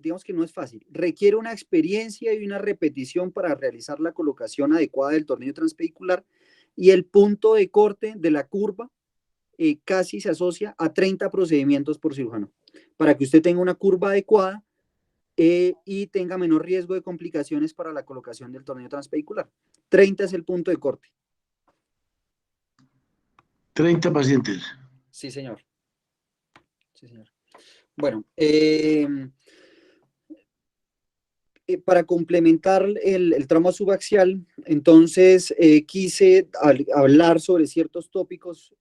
digamos que no es fácil. Requiere una experiencia y una repetición para realizar la colocación adecuada del tornillo transpedicular, y el punto de corte de la curva casi se asocia a 30 procedimientos por cirujano, para que usted tenga una curva adecuada y tenga menor riesgo de complicaciones para la colocación del tornillo transpedicular. 30 es el punto de corte. 30 pacientes. Sí, señor. Sí, señor. Bueno, para complementar el trauma subaxial, entonces quise hablar sobre ciertos tópicos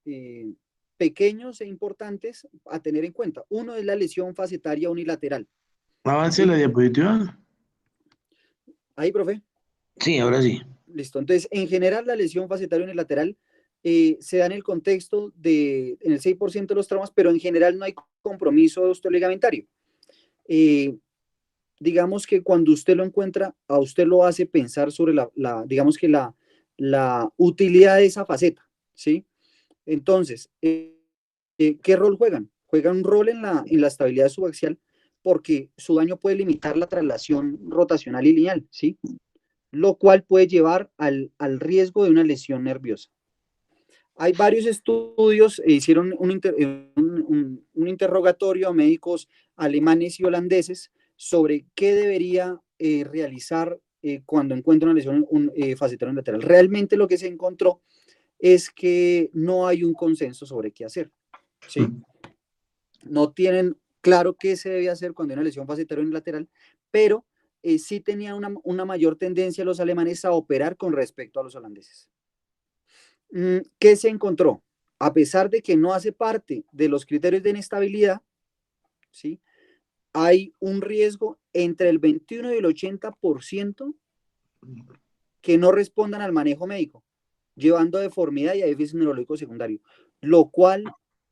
pequeños e importantes a tener en cuenta. Uno es la lesión facetaria unilateral. Avance ¿Sí? la diapositiva. Ahí, profe. Sí, ahora sí. Listo. Entonces, en general, la lesión facetaria unilateral se da en el contexto en el 6% de los traumas, pero en general no hay compromiso osteoligamentario. Digamos que cuando usted lo encuentra, a usted lo hace pensar sobre digamos que la utilidad de esa faceta, ¿sí? Entonces, ¿qué rol juegan? Juegan un rol en la estabilidad subaxial, porque su daño puede limitar la traslación rotacional y lineal, ¿sí? Lo cual puede llevar al riesgo de una lesión nerviosa. Hay varios estudios, hicieron un interrogatorio a médicos alemanes y holandeses sobre qué debería realizar cuando encuentra una lesión facetaria lateral. Realmente lo que se encontró es que no hay un consenso sobre qué hacer, ¿sí? No tienen claro qué se debe hacer cuando hay una lesión facetaria unilateral, pero sí tenían una mayor tendencia los alemanes a operar con respecto a los holandeses. ¿Qué se encontró? A pesar de que no hace parte de los criterios de inestabilidad, ¿sí?, hay un riesgo entre el 21 y el 80% que no respondan al manejo médico. llevando a deformidad y a déficit neurológico secundario, lo cual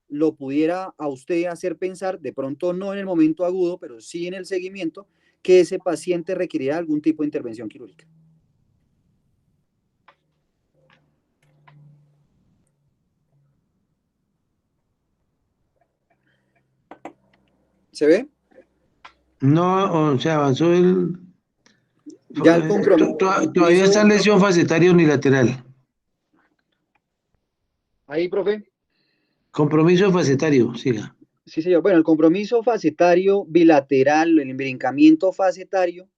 lo pudiera a usted hacer pensar, de pronto no en el momento agudo, pero sí en el seguimiento, que ese paciente requerirá algún tipo de intervención quirúrgica. ¿Se ve? No, o sea, avanzó el... Ya el Todavía está compromiso. en lesión facetaria unilateral. Ahí, profe. Compromiso facetario, siga. Sí, señor. Bueno, el compromiso facetario bilateral, el embrincamiento facetario,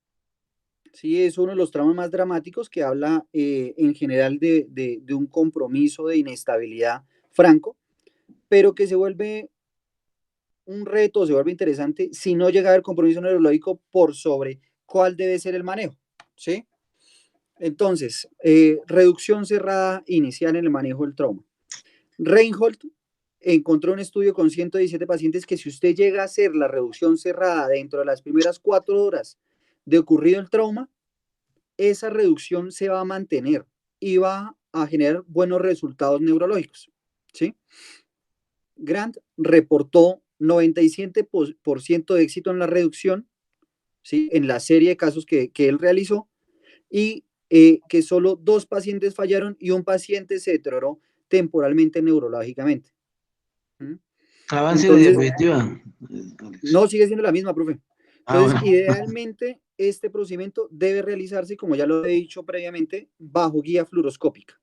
sí, es uno de los traumas más dramáticos que habla en general de un compromiso de inestabilidad franco, pero que se vuelve un reto, se vuelve interesante si no llega a haber compromiso neurológico por sobre cuál debe ser el manejo, ¿sí? Entonces, reducción cerrada inicial en el manejo del trauma. Reinhold encontró un estudio con 117 pacientes que si usted llega a hacer la reducción cerrada dentro de las primeras 4 horas de ocurrido el trauma, esa reducción se va a mantener y va a generar buenos resultados neurológicos, ¿sí? Grant reportó 97% de éxito en la reducción, ¿sí? En la serie de casos que él realizó, y que solo 2 pacientes fallaron y un paciente se deterioró temporalmente neurológicamente. ¿Mm? Avance la Entonces, diapositiva, Alex. no sigue siendo la misma, profe. Ah, Entonces, bueno. idealmente, este procedimiento debe realizarse, como ya lo he dicho previamente, bajo guía fluoroscópica.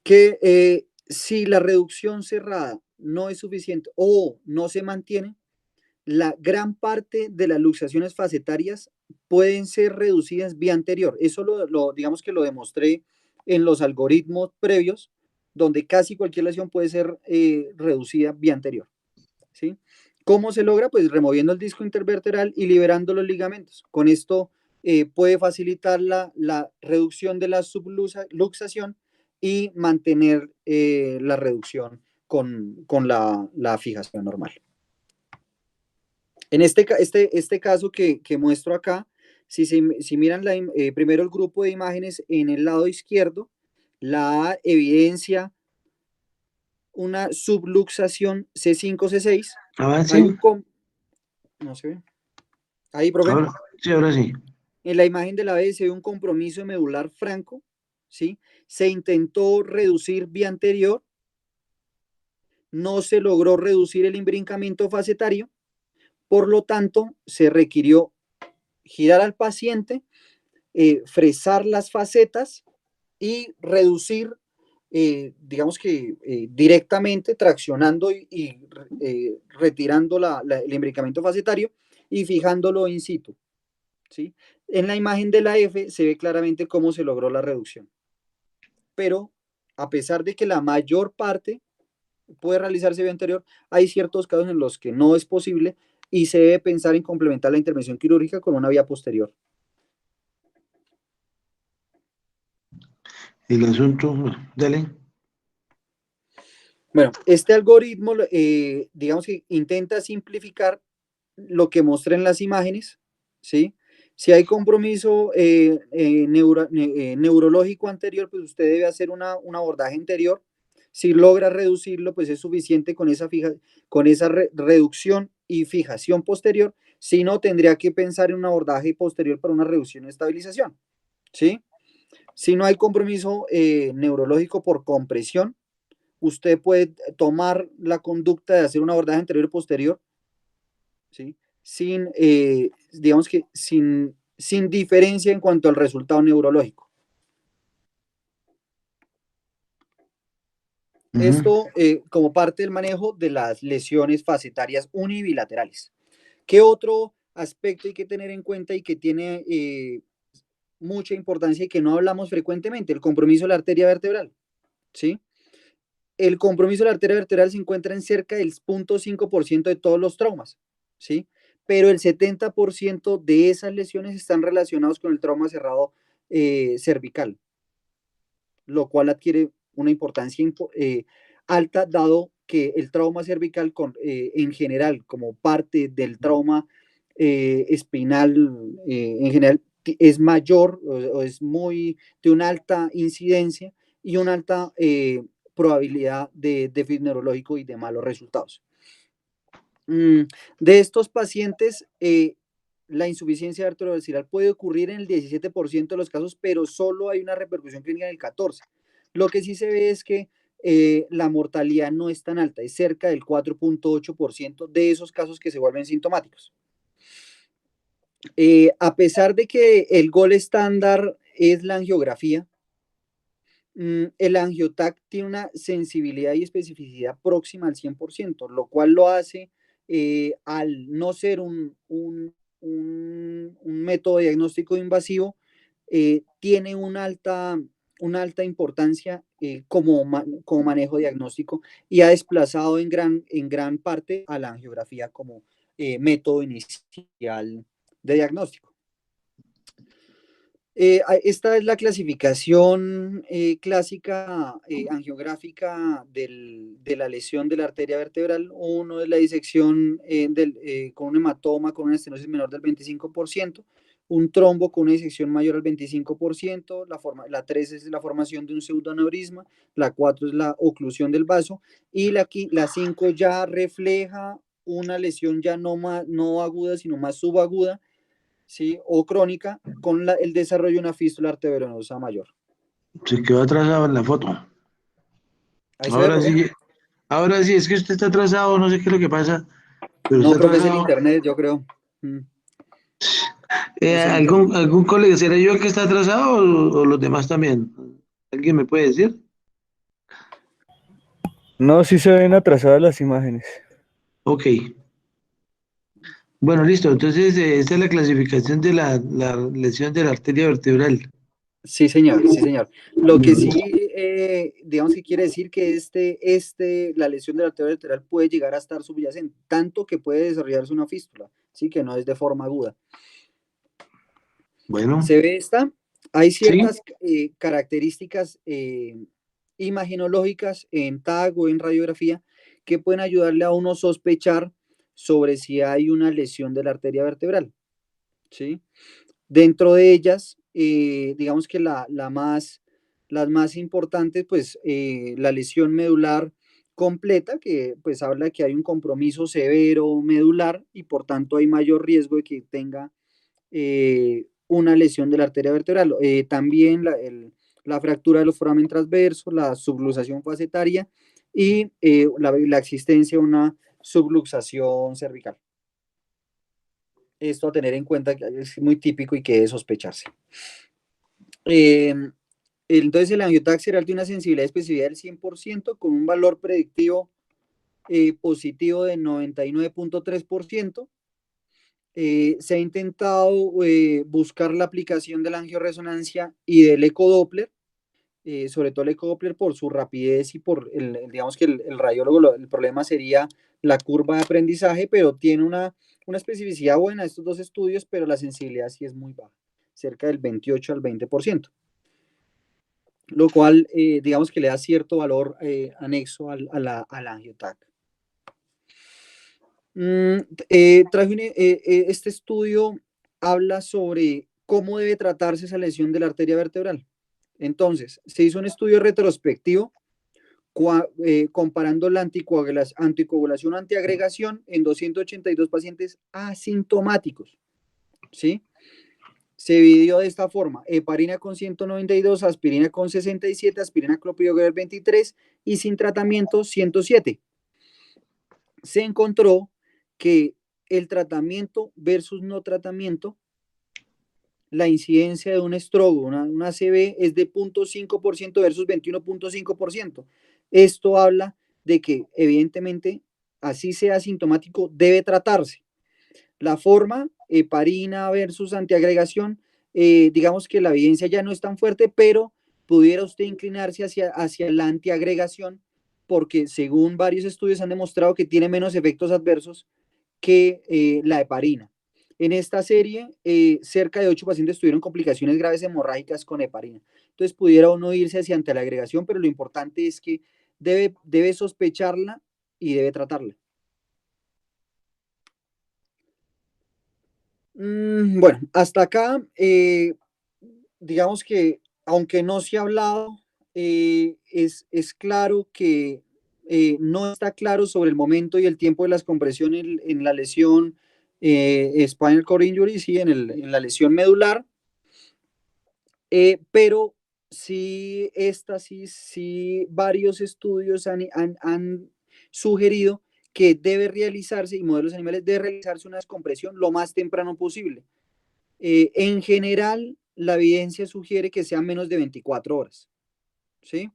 Que si la reducción cerrada no es suficiente o no se mantiene, la gran parte de las luxaciones facetarias pueden ser reducidas vía anterior. Eso digamos que lo demostré en los algoritmos previos, donde casi cualquier lesión puede ser reducida vía anterior. ¿Sí? ¿Cómo se logra? Pues removiendo el disco intervertebral y liberando los ligamentos. Con esto puede facilitar la reducción de la subluxación y mantener la reducción con la fijación normal. En este caso que muestro acá, si miran primero el grupo de imágenes en el lado izquierdo, la evidencia una subluxación C5-C6. Avance. Hay un... No se ve. Ahí, profe. Ahora, sí, ahora sí. En la imagen de la B se ve un compromiso medular franco, ¿sí? Se intentó reducir vía anterior, no se logró reducir el imbrincamiento facetario, por lo tanto, se requirió girar al paciente, fresar las facetas y reducir, digamos que directamente, traccionando y retirando el imbrincamiento facetario y fijándolo in situ. ¿Sí? En la imagen de la F se ve claramente cómo se logró la reducción. Pero a pesar de que la mayor parte puede realizarse vía anterior, hay ciertos casos en los que no es posible y se debe pensar en complementar la intervención quirúrgica con una vía posterior. El asunto, bueno, dale. Bueno, este algoritmo, digamos que intenta simplificar lo que mostré en las imágenes, ¿sí? Si hay compromiso neurológico anterior, pues usted debe hacer un abordaje anterior. Si logra reducirlo, pues es suficiente con esa reducción y fijación posterior. Si no, tendría que pensar en un abordaje posterior para una reducción y estabilización, ¿sí? Si no hay compromiso neurológico por compresión, usted puede tomar la conducta de hacer un abordaje anterior y posterior, ¿sí? Digamos que sin diferencia en cuanto al resultado neurológico. Esto como parte del manejo de las lesiones facetarias unibilaterales. ¿Qué otro aspecto hay que tener en cuenta y que tiene mucha importancia y que no hablamos frecuentemente? El compromiso de la arteria vertebral, ¿sí? El compromiso de la arteria vertebral se encuentra en cerca del 0.5% de todos los traumas, ¿sí? Pero el 70% de esas lesiones están relacionados con el trauma cerrado cervical, lo cual adquiere una importancia alta, dado que el trauma cervical en general, como parte del trauma espinal en general, es mayor o es de una alta incidencia y una alta probabilidad de déficit neurológico y de malos resultados. De estos pacientes, la insuficiencia arteriovascular puede ocurrir en el 17% de los casos, pero solo hay una repercusión clínica en el 14%. Lo que sí se ve es que la mortalidad no es tan alta, es cerca del 4.8% de esos casos que se vuelven sintomáticos. A pesar de que el gol estándar es la angiografía, el angiotac tiene una sensibilidad y especificidad próxima al 100%, lo cual lo hace, al no ser un método diagnóstico invasivo, tiene una alta importancia como manejo diagnóstico y ha desplazado en gran parte a la angiografía como método inicial de diagnóstico. Esta es la clasificación clásica angiográfica de la lesión de la arteria vertebral. Uno es la disección con un hematoma con una estenosis menor del 25%, un trombo con una disección mayor al 25%, la 3 es la formación de un pseudoaneurisma, la 4 es la oclusión del vaso y la 5 ya refleja una lesión ya no aguda, sino más subaguda, ¿sí? O crónica con el desarrollo de una fístula arteriovenosa mayor. Se quedó atrasado en la foto. Ahí se ve, Ahora profe. sí, ahora sí, es que usted está atrasado, no sé qué es lo que pasa, pero No, está profe, es el atrasado. internet, yo creo. Es el internet. ¿Algún colega, será yo el que está atrasado o los demás también? ¿Alguien me puede decir? No, sí se ven atrasadas las imágenes. Ok. Bueno, listo. Entonces, esta es la clasificación de la lesión de la arteria vertebral. Sí, señor, sí, señor. Lo que sí, Mm, digamos que quiere decir que la lesión de la arteria vertebral puede llegar a estar subyacente, tanto que puede desarrollarse una fístula, sí, que no es de forma aguda. bueno, Se ve hay sí. ciertas características imagenológicas en TAG o en radiografía que pueden ayudarle a uno sospechar sobre si hay una lesión de la arteria vertebral, ¿sí? Dentro de ellas, digamos que las más importantes, pues la lesión medular completa, que pues habla de que hay un compromiso severo medular y por tanto hay mayor riesgo de que tenga una lesión de la arteria vertebral. También la fractura de los foramen transversos, la subluxación facetaria y la existencia de una subluxación cervical. Esto a tener en cuenta que es muy típico y que debe sospecharse. Eh, entonces, el angiotac serial tiene una sensibilidad y especificidad del 100% con un valor predictivo positivo de 99.3%. Se ha intentado buscar la aplicación de la angioresonancia y del ecodoppler, sobre todo el ecodoppler por su rapidez y por, digamos que el radiólogo, el problema sería la curva de aprendizaje, pero tiene una especificidad buena estos dos estudios, pero la sensibilidad sí es muy baja, cerca del 28 al 20%, lo cual digamos que le da cierto valor anexo al angiotac. Este estudio habla sobre cómo debe tratarse esa lesión de la arteria vertebral. Entonces, se hizo un estudio retrospectivo comparando la anticoagulación antiagregación en 282 pacientes asintomáticos, ¿sí? Se dividió de esta forma: heparina con 192, aspirina con 67, aspirina clopidogrel 23 y sin tratamiento 107. Se encontró que el tratamiento versus no tratamiento, la incidencia de un stroke, una ACV, es de 0.5% versus 21.5%. Esto habla de que, evidentemente, así sea asintomático, debe tratarse. La forma, heparina versus antiagregación, digamos que la evidencia ya no es tan fuerte, pero pudiera usted inclinarse hacia la antiagregación, porque según varios estudios han demostrado que tiene menos efectos adversos que la heparina. En esta serie, cerca de 8 pacientes tuvieron complicaciones graves hemorrágicas con heparina. Entonces, pudiera uno irse hacia ante la agregación, pero lo importante es que debe sospecharla y debe tratarla. Bueno, hasta acá, digamos que, aunque no se ha hablado, es claro que no está claro sobre el momento y el tiempo de las compresiones en la lesión spinal cord injury, sí, en la lesión medular, pero sí, sí, varios estudios han sugerido que debe realizarse, y modelos animales, debe realizarse una descompresión lo más temprano posible. En general, la evidencia sugiere que sean menos de 24 horas, ¿sí?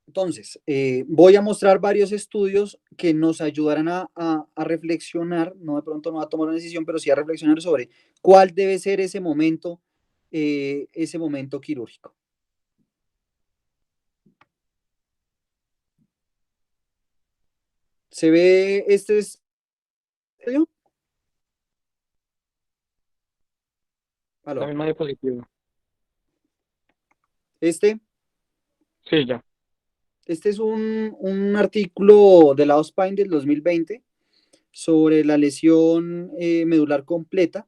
Entonces, voy a mostrar varios estudios que nos ayudarán a reflexionar, no de pronto no a tomar una decisión, pero sí a reflexionar sobre cuál debe ser ese momento quirúrgico. ¿Se ve este estudio? La ¿Aló? misma diapositiva. Este Sí, ya. es un artículo de la OSPINE del 2020 sobre la lesión medular completa.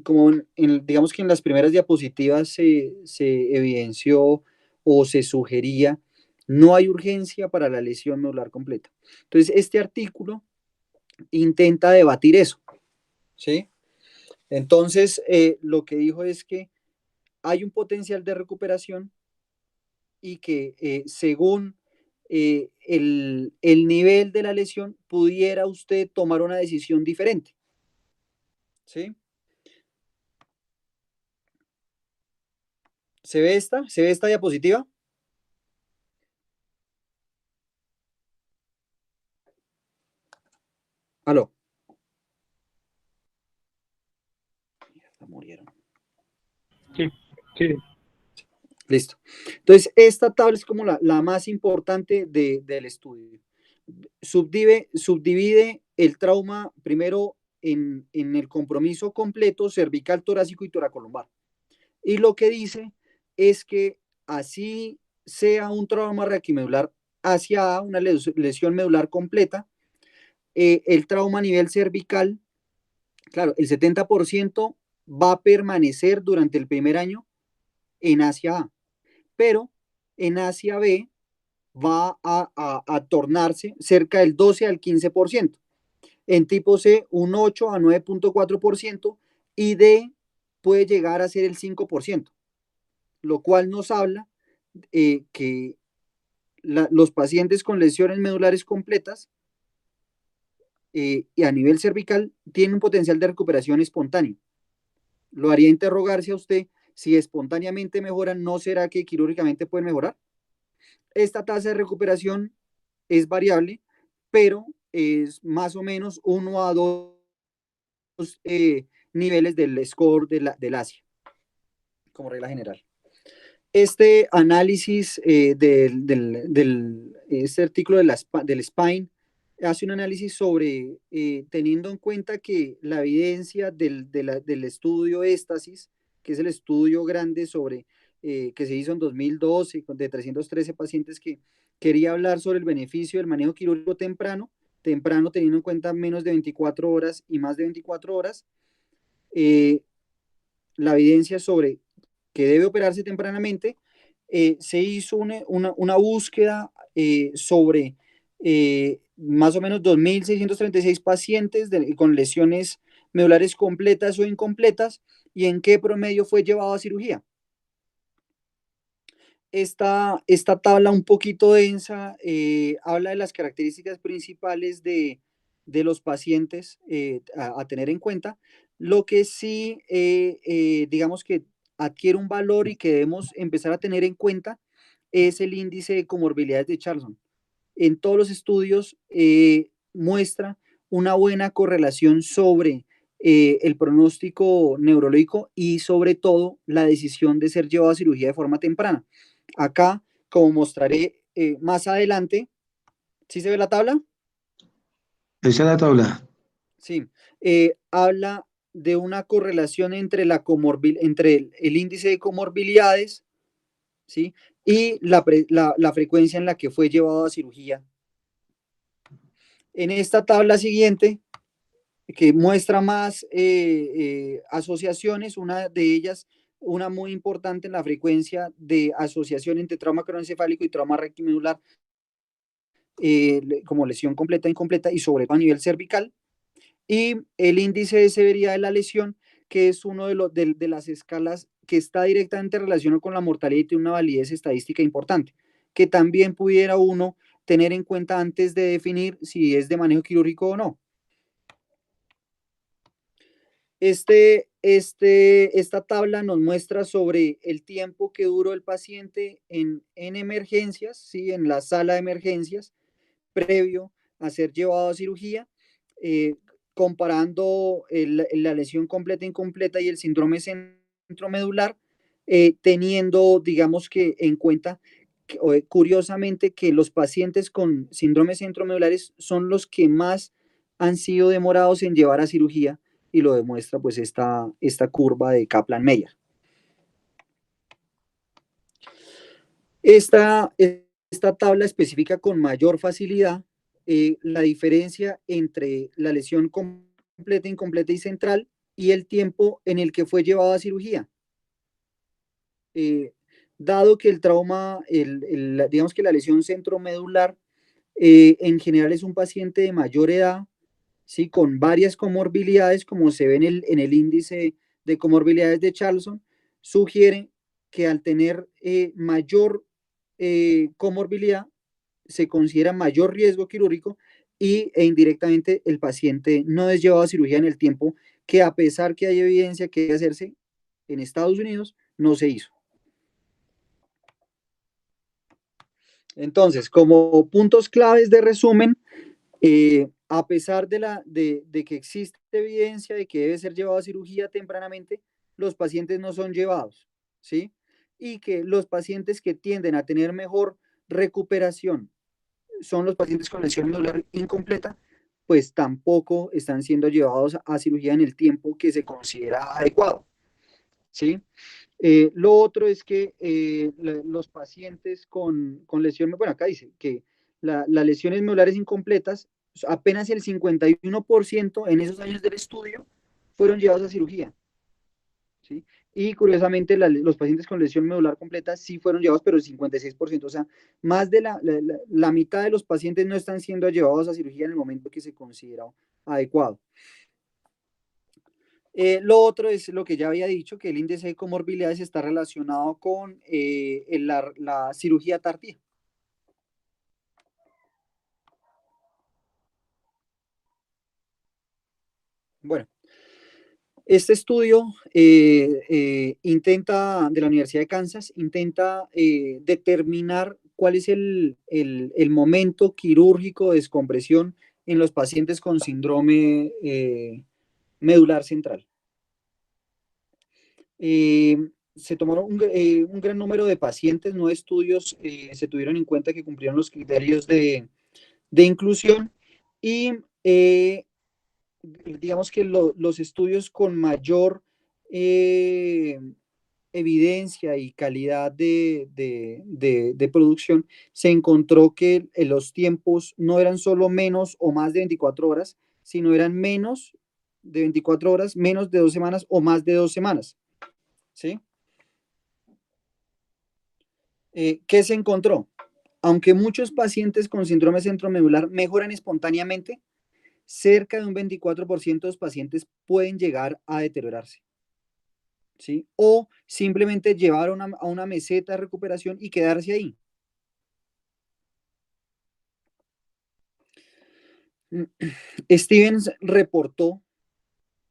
Como digamos que en las primeras diapositivas se evidenció o se sugería, no hay urgencia para la lesión medular completa. Entonces, este artículo intenta debatir eso, ¿sí? Entonces, lo que dijo es que hay un potencial de recuperación y que según el nivel de la lesión, pudiera usted tomar una decisión diferente, ¿sí? ¿Se ve esta? ¿Se ve esta diapositiva? Aló. Mierda, murieron. Sí, sí. Listo. Entonces, esta tabla es como la más importante del estudio. Subdivide el trauma primero en el compromiso completo cervical, torácico y toracolumbar. Y lo que dice es que así sea un trauma raquimedular hacia una lesión medular completa, el trauma a nivel cervical, claro, el 70% va a permanecer durante el primer año en Asia A, pero en Asia B va a tornarse cerca del 12 al 15%, en tipo C un 8 a 9.4% y D puede llegar a ser el 5%, lo cual nos habla que los pacientes con lesiones medulares completas y a nivel cervical tienen un potencial de recuperación espontáneo. Lo haría interrogarse a usted si espontáneamente mejoran, ¿no será que quirúrgicamente pueden mejorar? Esta tasa de recuperación es variable, pero es más o menos 1 a 2 niveles del score del ASIA, como regla general. Este análisis este artículo del SPINE hace un análisis sobre, teniendo en cuenta que la evidencia del estudio éstasis, que es el estudio grande sobre, que se hizo en 2012 de 313 pacientes, que quería hablar sobre el beneficio del manejo quirúrgico temprano teniendo en cuenta menos de 24 horas y más de 24 horas, la evidencia sobre que debe operarse tempranamente, se hizo una búsqueda sobre más o menos 2.636 pacientes con lesiones medulares completas o incompletas y en qué promedio fue llevado a cirugía. Esta tabla un poquito densa habla de las características principales de los pacientes a tener en cuenta. Lo que sí, digamos que adquiere un valor y que debemos empezar a tener en cuenta es el índice de comorbilidades de Charlson. En todos los estudios muestra una buena correlación sobre el pronóstico neurológico y sobre todo la decisión de ser llevado a cirugía de forma temprana. Acá, como mostraré más adelante, ¿sí se ve la tabla? Esa es la tabla. Sí. Habla de una correlación entre, entre el índice de comorbilidades, ¿sí? Y la frecuencia en la que fue llevado a cirugía. En esta tabla siguiente que muestra más asociaciones, una de ellas, una muy importante en la frecuencia de asociación entre trauma craneoencefálico y trauma rectomedular, como lesión completa e incompleta y sobre todo a nivel cervical, y el índice de severidad de la lesión, que es uno de las escalas que está directamente relacionado con la mortalidad y tiene una validez estadística importante, que también pudiera uno tener en cuenta antes de definir si es de manejo quirúrgico o no. Esta tabla nos muestra sobre el tiempo que duró el paciente en emergencias, ¿sí? En la sala de emergencias, previo a ser llevado a cirugía, comparando la lesión completa e incompleta y el síndrome centromedular, teniendo, digamos que en cuenta, curiosamente, que los pacientes con síndromes centromedulares son los que más han sido demorados en llevar a cirugía, y lo demuestra pues esta curva de Kaplan-Meier. Esta tabla especifica con mayor facilidad la diferencia entre la lesión completa, incompleta y central y el tiempo en el que fue llevado a cirugía. Dado que el trauma, digamos que la lesión centromedular en general es un paciente de mayor edad, ¿sí? Con varias comorbilidades, como se ve en el índice de comorbilidades de Charlson, sugiere que al tener mayor comorbilidad se considera mayor riesgo quirúrgico e indirectamente el paciente no es llevado a cirugía en el tiempo que, a pesar que hay evidencia que debe hacerse en Estados Unidos, no se hizo. Entonces, como puntos claves de resumen, a pesar de que existe evidencia de que debe ser llevado a cirugía tempranamente, los pacientes no son llevados, ¿sí? Y que los pacientes que tienden a tener mejor recuperación son los pacientes con lesión medular incompleta, pues tampoco están siendo llevados a cirugía en el tiempo que se considera adecuado, ¿sí? Lo otro es que los pacientes con lesiones, bueno, acá dice que las lesiones medulares incompletas, apenas el 51% en esos años del estudio fueron llevados a cirugía, ¿sí? Y curiosamente los pacientes con lesión medular completa sí fueron llevados, pero el 56%, o sea, más de la mitad de los pacientes no están siendo llevados a cirugía en el momento que se considera adecuado. Lo otro es lo que ya había dicho, que el índice de comorbilidades está relacionado con la cirugía tardía. Bueno, este estudio intenta, de la Universidad de Kansas, intenta determinar cuál es el momento quirúrgico de descompresión en los pacientes con síndrome medular central. Se tomaron un gran número de pacientes, no estudios, se tuvieron en cuenta que cumplieron los criterios de inclusión y digamos que los estudios con mayor evidencia y calidad de producción, se encontró que los tiempos no eran solo menos o más de 24 horas, sino eran menos de 24 horas, menos de 2 semanas o más de 2 semanas. ¿Sí? ¿Qué se encontró? Aunque muchos pacientes con síndrome centromedular mejoran espontáneamente, cerca de un 24% de los pacientes pueden llegar a deteriorarse, ¿sí? O simplemente llevar a una meseta de recuperación y quedarse ahí. Stevens reportó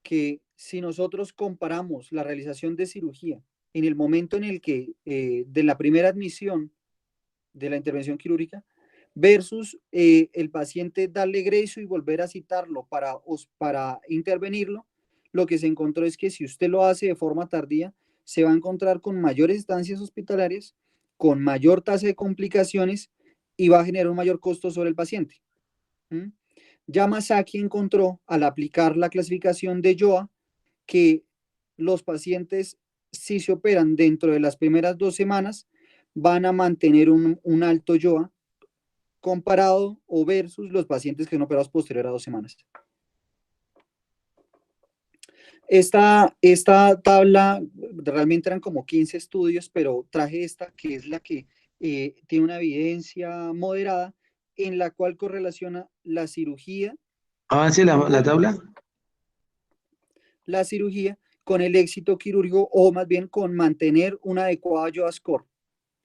que si nosotros comparamos la realización de cirugía en el momento en el que de la primera admisión de la intervención quirúrgica versus el paciente darle egreso y volver a citarlo para intervenirlo, lo que se encontró es que si usted lo hace de forma tardía, se va a encontrar con mayores estancias hospitalarias, con mayor tasa de complicaciones y va a generar un mayor costo sobre el paciente. Yamasaki encontró, al aplicar la clasificación de YOA, que los pacientes, si se operan dentro de las primeras 2 semanas, van a mantener un alto YOA comparado o versus los pacientes que son operados posterior a 2 semanas. Esta tabla, realmente eran como 15 estudios, pero traje esta que es la que tiene una evidencia moderada en la cual correlaciona Avance la tabla. la cirugía con el éxito quirúrgico o más bien con mantener un adecuado YOA score,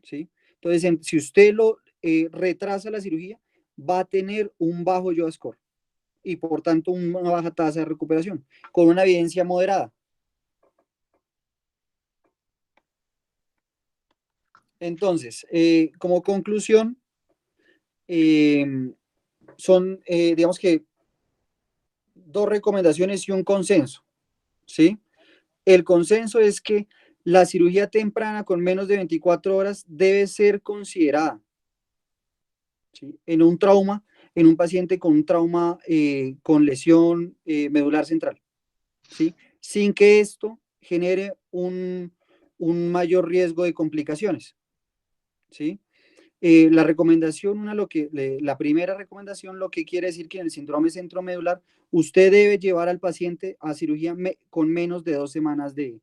¿sí? Entonces, si usted lo retrasa la cirugía, va a tener un bajo YOA score y por tanto una baja tasa de recuperación con una evidencia moderada. Entonces, como conclusión, son, digamos que, dos recomendaciones y un consenso, ¿sí? El consenso es que la cirugía temprana con menos de 24 horas debe ser considerada, ¿sí? En un trauma, en un paciente con un trauma con lesión medular central, ¿sí? Sin que esto genere un mayor riesgo de complicaciones, ¿sí? La recomendación, la primera recomendación, lo que quiere decir que en el síndrome centromedular, usted debe llevar al paciente a cirugía con menos de 2 semanas de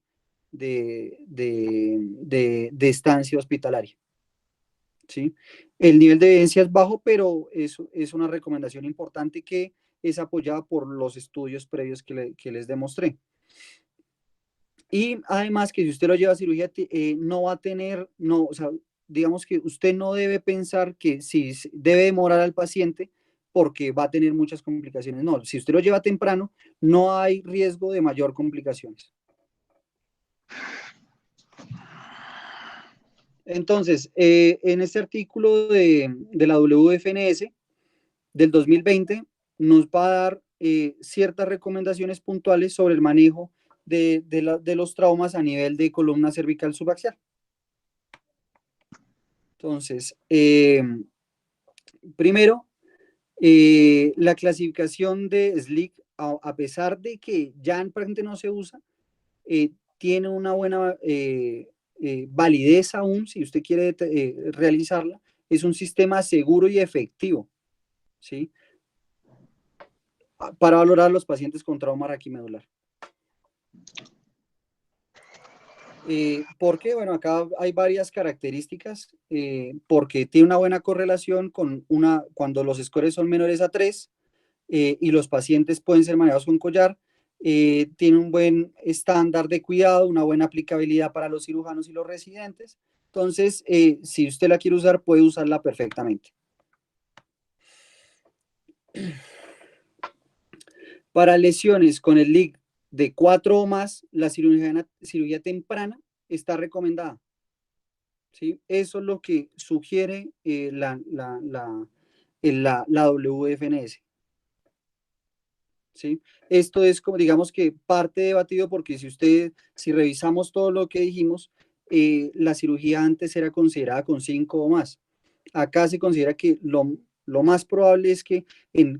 estancia hospitalaria, ¿sí? El nivel de evidencia es bajo, pero es una recomendación importante que es apoyada por los estudios previos que les demostré. Y además que si usted lo lleva a cirugía, no va a tener, no, o sea, digamos que usted no debe pensar que si debe demorar al paciente porque va a tener muchas complicaciones. No, si usted lo lleva temprano, no hay riesgo de mayor complicaciones. Entonces, en este artículo de la WFNS del 2020 nos va a dar ciertas recomendaciones puntuales sobre el manejo de los traumas a nivel de columna cervical subaxial. Entonces, primero, la clasificación de SLIC, a pesar de que ya en práctica no se usa, tiene una buena validez aún, si usted quiere realizarla, es un sistema seguro y efectivo, ¿sí? Para valorar a los pacientes con trauma raquimedular. ¿Por qué? Bueno, acá hay varias características, porque tiene una buena correlación cuando los scores son menores a 3 y los pacientes pueden ser manejados con collar, tiene un buen estándar de cuidado, una buena aplicabilidad para los cirujanos y los residentes. Entonces, si usted la quiere usar, puede usarla perfectamente. Para lesiones con el LIC de 4 o más, la cirugía temprana está recomendada, ¿sí? Eso es lo que sugiere la WFNS, ¿sí? Esto es como, digamos que parte debatido porque si revisamos todo lo que dijimos, la cirugía antes era considerada con 5 o más. Acá se considera que lo más probable es que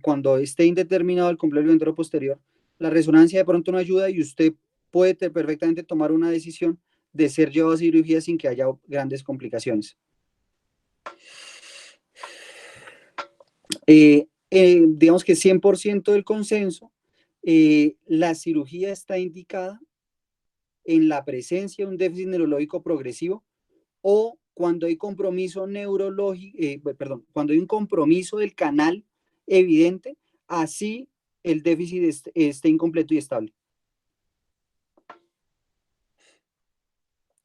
cuando esté indeterminado el complejo entero posterior, la resonancia de pronto no ayuda y usted puede perfectamente tomar una decisión de ser llevado a cirugía sin que haya grandes complicaciones. Digamos que 100% del consenso, la cirugía está indicada en la presencia de un déficit neurológico progresivo o cuando hay compromiso neurológico, cuando hay un compromiso del canal evidente, así el déficit esté incompleto y estable.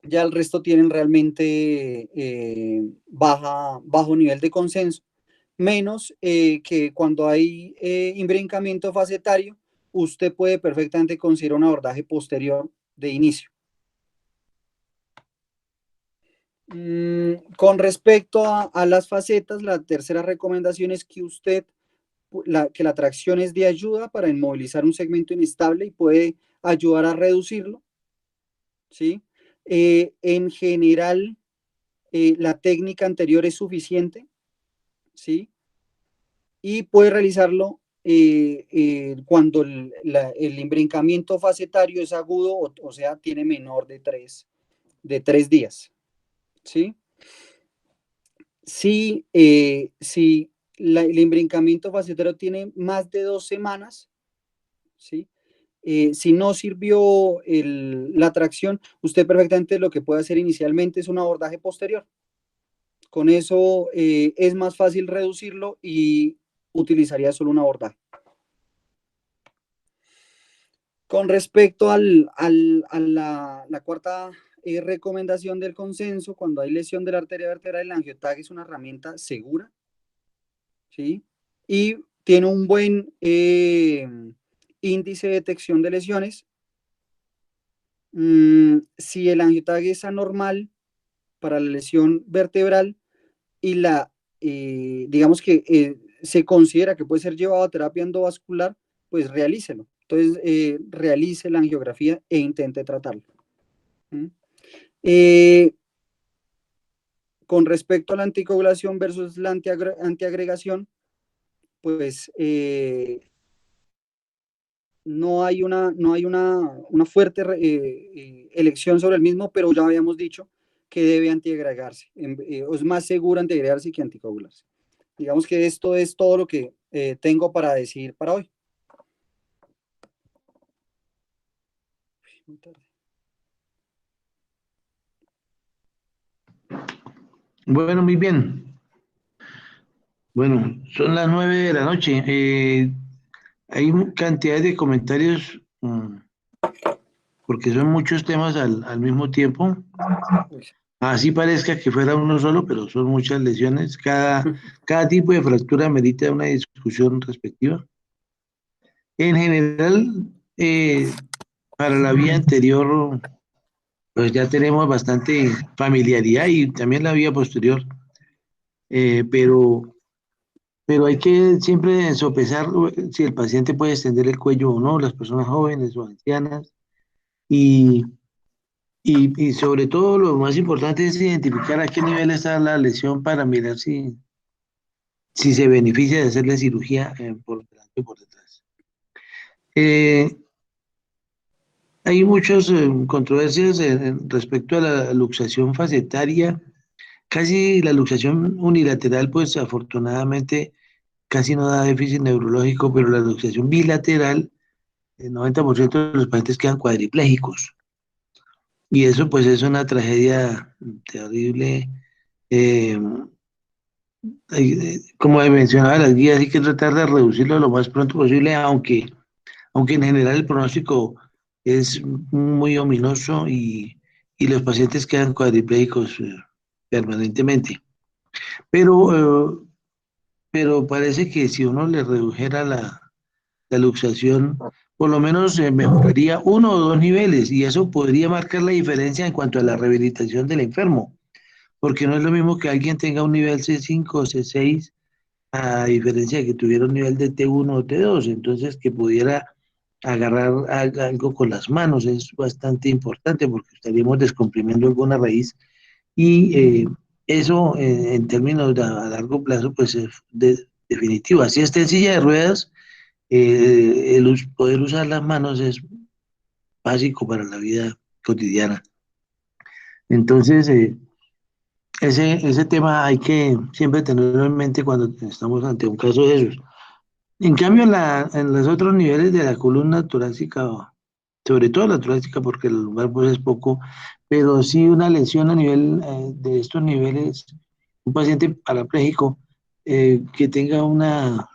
Ya el resto tienen realmente bajo nivel de consenso, menos que cuando hay imbrincamiento facetario, usted puede perfectamente considerar un abordaje posterior de inicio. Con respecto a las facetas, la tercera recomendación es que que la tracción es de ayuda para inmovilizar un segmento inestable y puede ayudar a reducirlo, ¿sí? En general, la técnica anterior es suficiente, ¿sí? Y puede realizarlo cuando el imbrincamiento facetario es agudo, o sea, tiene menor de 3 días, ¿sí? Si el imbrincamiento facetario tiene más de 2 semanas, ¿sí? Si no sirvió la tracción, usted perfectamente lo que puede hacer inicialmente es un abordaje posterior. Con eso es más fácil reducirlo y utilizaría solo un abordaje. Con respecto a la cuarta recomendación del consenso, cuando hay lesión de la arteria vertebral, el AngioTAG es una herramienta segura, ¿sí? Y tiene un buen índice de detección de lesiones. Si el AngioTAG es anormal para la lesión vertebral y digamos que se considera que puede ser llevado a terapia endovascular, pues realícelo. Entonces, realice la angiografía e intente tratarlo. Con respecto a la anticoagulación versus la antiagregación, pues no hay una fuerte elección sobre el mismo, pero ya habíamos dicho que debe antiagregarse. Es más seguro antiagregarse que anticoagularse. Digamos que esto es todo lo que tengo para decir para hoy. Muy tarde. Bueno, muy bien. Bueno, son las 9 de la noche. Hay cantidad de comentarios, porque son muchos temas al mismo tiempo. Así parezca que fuera uno solo, pero son muchas lesiones. Cada tipo de fractura merita una discusión respectiva. En general, para la vía anterior, pues ya tenemos bastante familiaridad y también la vía posterior, pero hay que siempre sopesar si el paciente puede extender el cuello o no, las personas jóvenes o ancianas, y, y sobre todo lo más importante es identificar a qué nivel está la lesión para mirar si se beneficia de hacerle cirugía por delante o por detrás. Hay muchas controversias respecto a la luxación facetaria. Casi la luxación unilateral, pues afortunadamente casi no da déficit neurológico, pero la luxación bilateral, el 90% de los pacientes quedan cuadriplégicos. Y eso pues es una tragedia terrible. Eh, Como mencionaba las guías, hay que tratar de reducirlo lo más pronto posible, aunque en general el pronóstico es muy ominoso y los pacientes quedan cuadriplégicos permanentemente. Pero parece que si uno le redujera la luxación, por lo menos mejoraría 1 o 2 niveles y eso podría marcar la diferencia en cuanto a la rehabilitación del enfermo, porque no es lo mismo que alguien tenga un nivel C5 o C6 a diferencia de que tuviera un nivel de T1 o T2, entonces que pudiera agarrar algo con las manos es bastante importante porque estaríamos descomprimiendo alguna raíz y eso en términos de a largo plazo pues es definitivo. Así está en silla de ruedas, poder usar las manos es básico para la vida cotidiana. Entonces, ese tema hay que siempre tenerlo en mente cuando estamos ante un caso de esos. En cambio, en los otros niveles de la columna torácica, sobre todo la torácica, porque el lugar pues es poco, pero sí una lesión a nivel de estos niveles, un paciente parapléjico que tenga una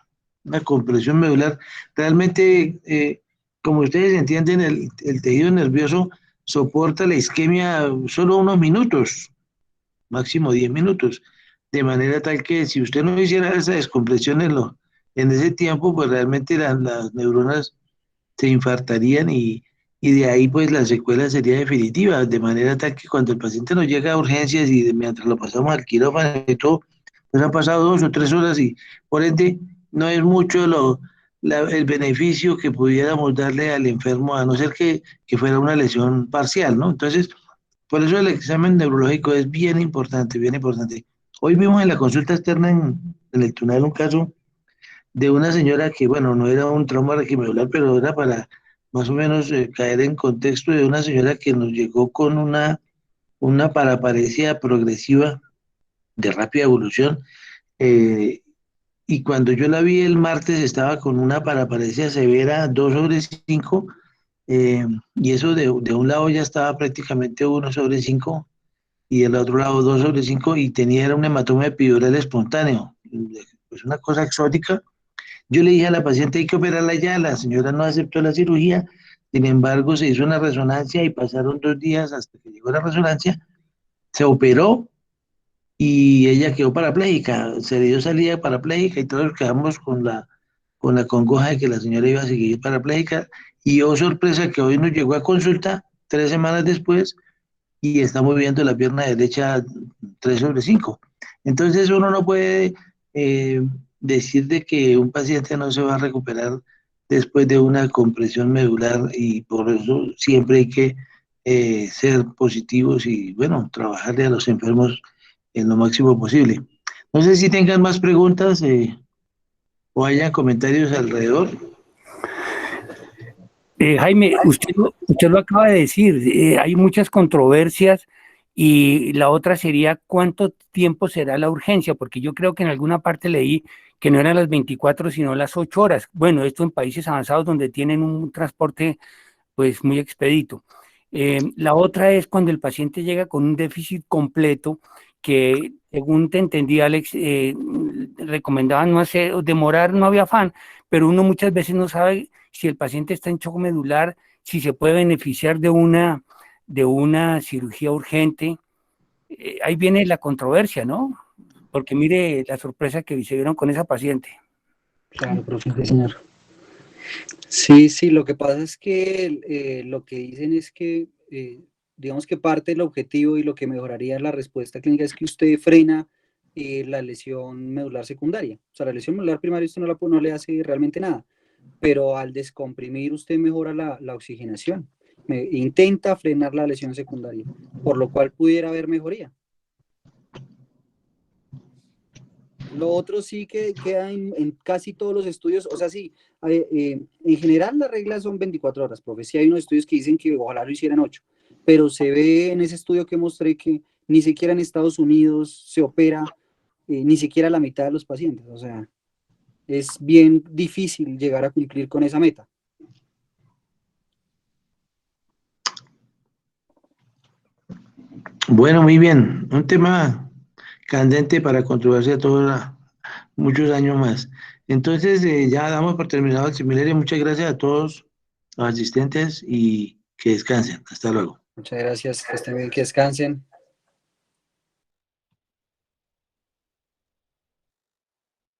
compresión medular, realmente, como ustedes entienden, el tejido nervioso soporta la isquemia solo unos minutos, máximo 10 minutos, de manera tal que si usted no hiciera esa descompresión en ese tiempo, pues realmente las neuronas se infartarían y de ahí pues la secuela sería definitiva, de manera tal que cuando el paciente nos llega a urgencias y mientras lo pasamos al quirófano y todo, pues han pasado 2 o 3 horas y por ende no es mucho el beneficio que pudiéramos darle al enfermo, a no ser que fuera una lesión parcial, ¿no? Entonces, por eso el examen neurológico es bien importante, bien importante. Hoy vimos en la consulta externa en el túnel un caso de una señora que, bueno, no era un trauma raquimedular, pero era para más o menos caer en contexto de una señora que nos llegó con una paraparesia progresiva de rápida evolución. eh, y cuando yo la vi el martes estaba con una paraparesia severa 2/5 Y eso de un lado ya estaba prácticamente 1/5 y del otro lado 2/5 y tenía un hematoma epidural espontáneo, pues una cosa exótica. Yo le dije a la paciente, hay que operarla ya, la señora no aceptó la cirugía, sin embargo se hizo una resonancia y pasaron 2 días hasta que llegó la resonancia, se operó y ella quedó parapléjica, se le dio salida parapléjica y todos quedamos con la congoja de que la señora iba a seguir parapléjica y oh sorpresa que hoy nos llegó a consulta 3 semanas después y está moviendo la pierna derecha 3/5. Entonces uno no puede decir de que un paciente no se va a recuperar después de una compresión medular y por eso siempre hay que ser positivos y bueno, trabajarle a los enfermos en lo máximo posible. No sé si tengan más preguntas o hayan comentarios alrededor. Jaime, usted lo acaba de decir, hay muchas controversias y la otra sería cuánto tiempo será la urgencia, porque yo creo que en alguna parte leí que no eran las 24 sino las 8 horas. Bueno, esto en países avanzados donde tienen un transporte pues muy expedito. La otra es cuando el paciente llega con un déficit completo que, según te entendí, Alex, recomendaban no hacer, demorar, no había afán, pero uno muchas veces no sabe si el paciente está en shock medular, si se puede beneficiar de una cirugía urgente. Ahí viene la controversia, ¿no? Porque mire la sorpresa que se vieron con esa paciente. Claro, profe, sí, señor. Sí, sí, lo que pasa es que lo que dicen es que, digamos que parte del objetivo y lo que mejoraría la respuesta clínica es que usted frena la lesión medular secundaria. O sea, la lesión medular primaria usted no le hace realmente nada, pero al descomprimir usted mejora la oxigenación. Intenta frenar la lesión secundaria, por lo cual pudiera haber mejoría. Lo otro sí que queda en casi todos los estudios, o sea, sí, en general las reglas son 24 horas, profe. Sí hay unos estudios que dicen que ojalá lo hicieran 8, pero se ve en ese estudio que mostré que ni siquiera en Estados Unidos se opera ni siquiera la mitad de los pacientes, o sea, es bien difícil llegar a cumplir con esa meta. Bueno, muy bien, un tema candente para controversia todos muchos años más. Entonces, ya damos por terminado el seminario. Muchas gracias a todos los asistentes y que descansen. Hasta luego. Muchas gracias, que estén bien, que descansen.